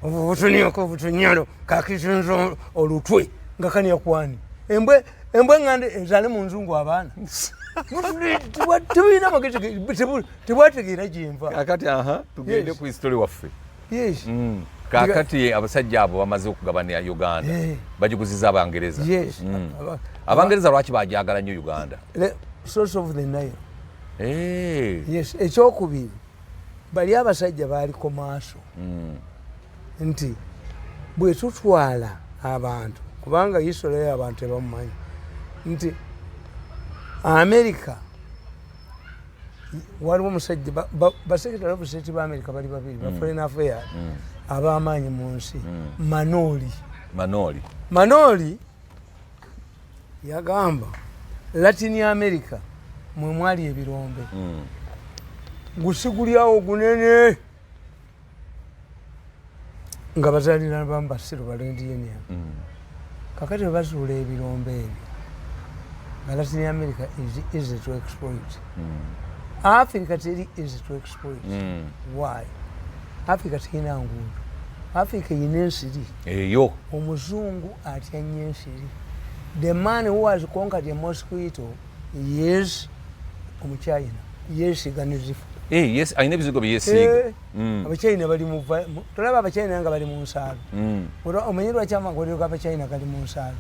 obutunioko butunyalo kakizunzo olutwe ngakani yakwani embwe ngande ezale mu nzungu abana tubina magezi tebwategeera jimva kakati tugende ku history waffe yes kakati abasajja abo bamaze okugabana Uganda bagikuziza abangereza yes abangereza lwaki bajagala nnyo Uganda source of the Nile yes ekyokubiri bali abasajja baliko maaso nti bwe tutwala abantu kubanga history y'abantu ebamumanyi nti America waliwo omusajja basekretary of state ba America bali babiri ba foreign affairs ab'amaanyi mu nsi Manoli yagamba Latin America mwe mwali ebirombe gusigulyawo gunene nga bazalira bambasiro balendiyenia kakati bazuula ebirombe ebyo Latin America is easy to exploit. Africa is easy to exploit. Why? Africa tina ngudu. Africa inensiri. Eyo. Omuzungu atya nyensiri. The man who has conquered the mosquito is China. Yes, Ganizifu. Yes, I never go yes. Abachina bali mu tulaba abachina nga bali mu nsalo. Omanyirwa kyama ngoli ka abachina kali mu nsalo.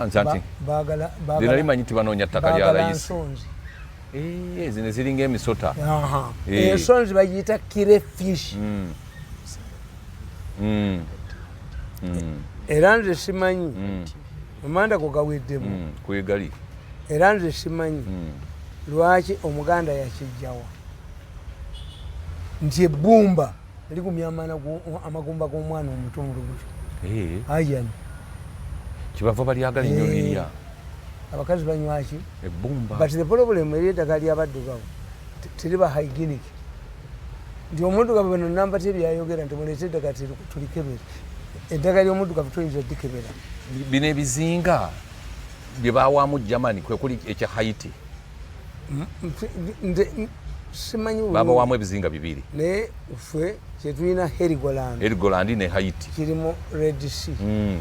Nzanti. Bagala. Dinali manyiti banonya ttaka lya rais. Zine ziringa emisota. Ensonzi bagiyita kire fish. Era nze simanyi. Omanda kugaweddemu. Kwegali. Era nze simanyi. Lwaki omuganda yakijjawa. Nti ebbumba likumya amagumba g'omwana omutundu gutyo ayani kibava balyagala nnyo lirya abakazi banywaki ebbumba but the problem eri eddagala ly'abaddugavu teriba hygienic nti omuddugavu bano namba tebyayogera nti muleete eddagala tulikebera eddagala ly'omuddugavu toyinza oddikebera bino ebizinga bye bawaamu Germany kwe kuli ekya Haiti simanyi baba wamu ebizinga bibiri ne ffe kyetulina Heligoland ne Haiti kirimu Red Sea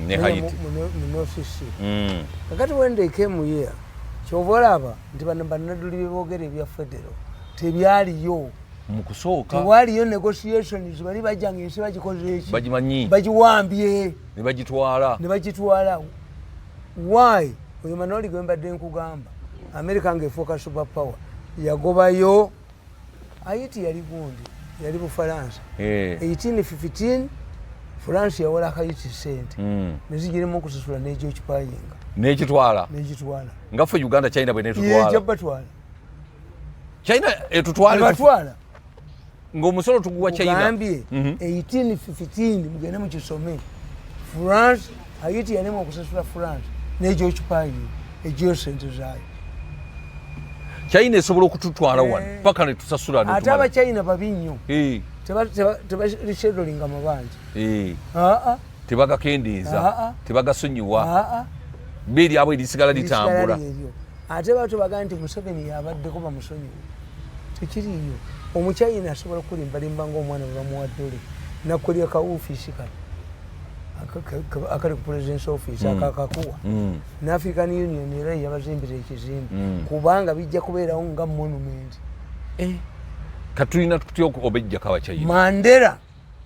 ne Haiti mu North Sea kakati when they came here kyova olaba nti bano bannaduli beboogera ebya federo tebyaliyo mu kusooka tewaliyo negotiations bali bajjanga ensi bagikoze eki bagimanyi bagiwambye ne bagitwala why oyo Manoli gwe mbadde nkugamba America ng'efuuka super power yagobayo Haiti yali gundi yali Bufaransa 1815 France yawola Haiti sente nezigiremu okusasula n'egyo kipayinga n'ekitwala ngaffe Uganda China bwe netutwala China etutwala ng'omusolo tuguwa China gambye 1815 mugende mu kisome France Haiti yalemu okusasula France n'egyo kipayinga egyo sente zaayo China esobola okututwala wano paka netusasula ate abachina babi nnyo tebalishedolinga mabanja tebagakendeeza tebagasonyiwa beri abo erisigala litambula ate bato bagaa nti Museveni yabaddeko bamusonyiwe tekiriyo omuchina asobola okulimbalimba ngaomwana webamuwaddole nakulya kawufiisi kano akali ku presidence office akakakuwa n'African Union era yabazimbira ekizimbe kubanga bijja kubeerawo nga monument katulina tutya obejja kabachina Mandela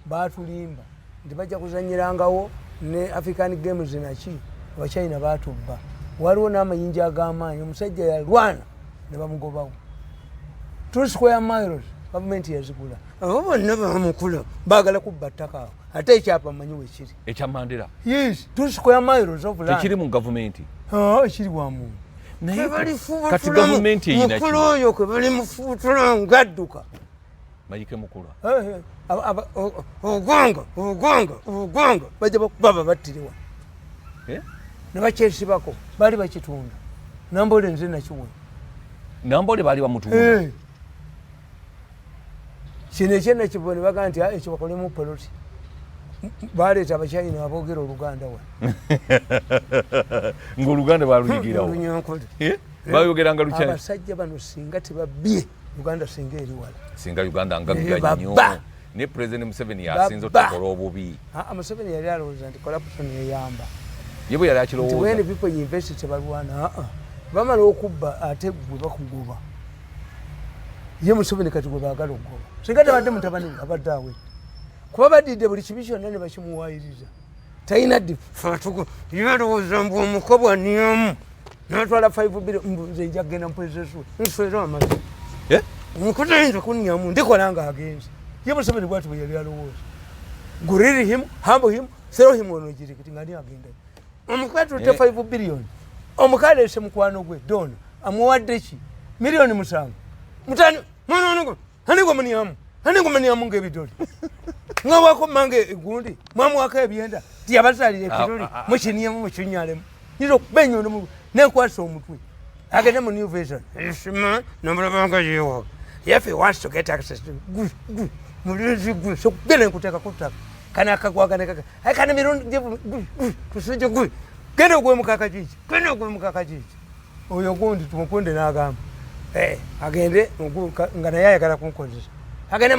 batulimba nti bajja kuzanyirangawo ne African Games naki abachina batubba waliwo n'amayinja ag'amaanyi omusajja yalwana ne bamugobawo 2 square miles gavumenti yazigula abo bonna bamukula baagala kubba ttaka ate ekyapa manyi wekiri ekya Mandela yes 2 square miles of land tekiri mu gavumenti ekiri wa muntu kati gavumenti eyina ki mukulu oyo kwe bali mufuutula ngadduka mayike mukulu ogwanga bajja baba battiriwa ne bakyesibako baali bakitunda nambole nze nakiwe nambole baali bamutunda kino ekyenakibwa ne bagaa nti ekyo bakolemu poloti baleeta abachina aboogera oluganda wa ng'oluganda baluyigirawo bayogeranga lukya abasajja bano singa tebabbye uganda singa eri wala singa uganda ngaluga nnyo ne president Museveni yasinza okukola obubi Museveni yali alowooza nti corruption eyamba ye bwe yali akirowooza when people invest tebalwana bamala okubba ate gwe bakugoba ye Museveni kati gwe baagala okugoba singa tabadde mutabani abadde awe kuba badidde buli kibi kyonna ne bakimuwaayiriza talina ddi yalowooza mbu omukobwa niamu natwala 5 billion nze nja kgenda mpwezesu nswera amazzi omukozi ayinza kunnyamu ndikola nga agenze ye Museveni bwati bwe yali alowooza guriri him humble him throw him ono jirikiti nga ni agenda omukwatu te 5 billion omukaleese mukwano gwe dona amuwadde ki miliyoni 7 mutani mwana hanigwa munyamu ng'ebidoli nga wako mange egundi mwamuwaka ebyenda tiyabazaalira ekidoli mukiniemu mukinyalemu nyiza okubenya ono nenkwasa omutwe agende mu new version esima nomulabanga yewa yafe wants to get access to mulinzi gwe sokugenda nkuteeka kutaka kana akagwagana kana mirundi tusije gwe genda ogwe mukaka kiki oyo gundi tumukunde n'agamba agende nga naye ayagala kunkozesa agenda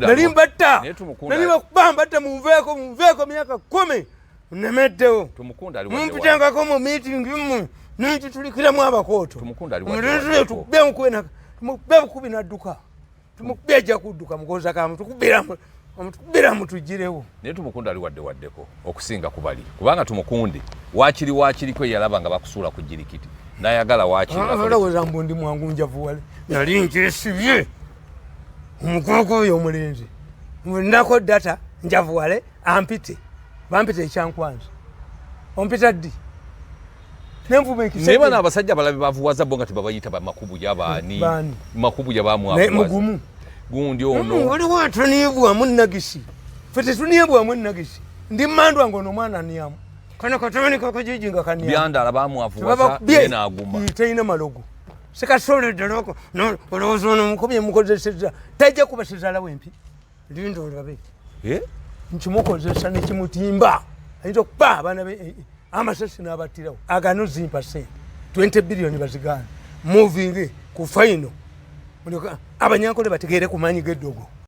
nalimbatta nalibakubambatta munveeko myaka 10 nemeddewo mumpitangako mu meeting mu nekitulikiramu abakooto omulenzi tumukube bukubi nadduka tumukube ajja kudduka mugoza kamu tukubira mutugirewo naye tumukunde ali waddeko okusinga kubali kubanga tumukunde wakiriko yalaba nga bakusuula ku jirikiti nayagala wakirolowooza mbu ndi mwangu njavu wale nali nkyesibye omukwako oyo omulenzi nako data njavuwale ampite bampite ekyankwanza ompita ddi nenvuma naye bano abasajja balabe bavuwaza bo nga tebabayita bamakubu yabaani makubu yabamwamugumu gundi ono waliwo atuniibwamu nagisi fe tetuniibwamu nagisi ndi mmandwa ngono omwana niyamu kana katabani kakajiji nga kaniyamu byandala bamwavuwaza naaguma talina malogo sikasoledde loko olowooza ono omukobye mukozeseza tajja kubasezala wempi linda olabe nkimukozesa nekimutimba ayinza okuba abaana amasasi n'abattirawo agano zimpa sente 20 billion bazigaana moving ku faino abanyankole bategeere ku maanyi g'Edoogo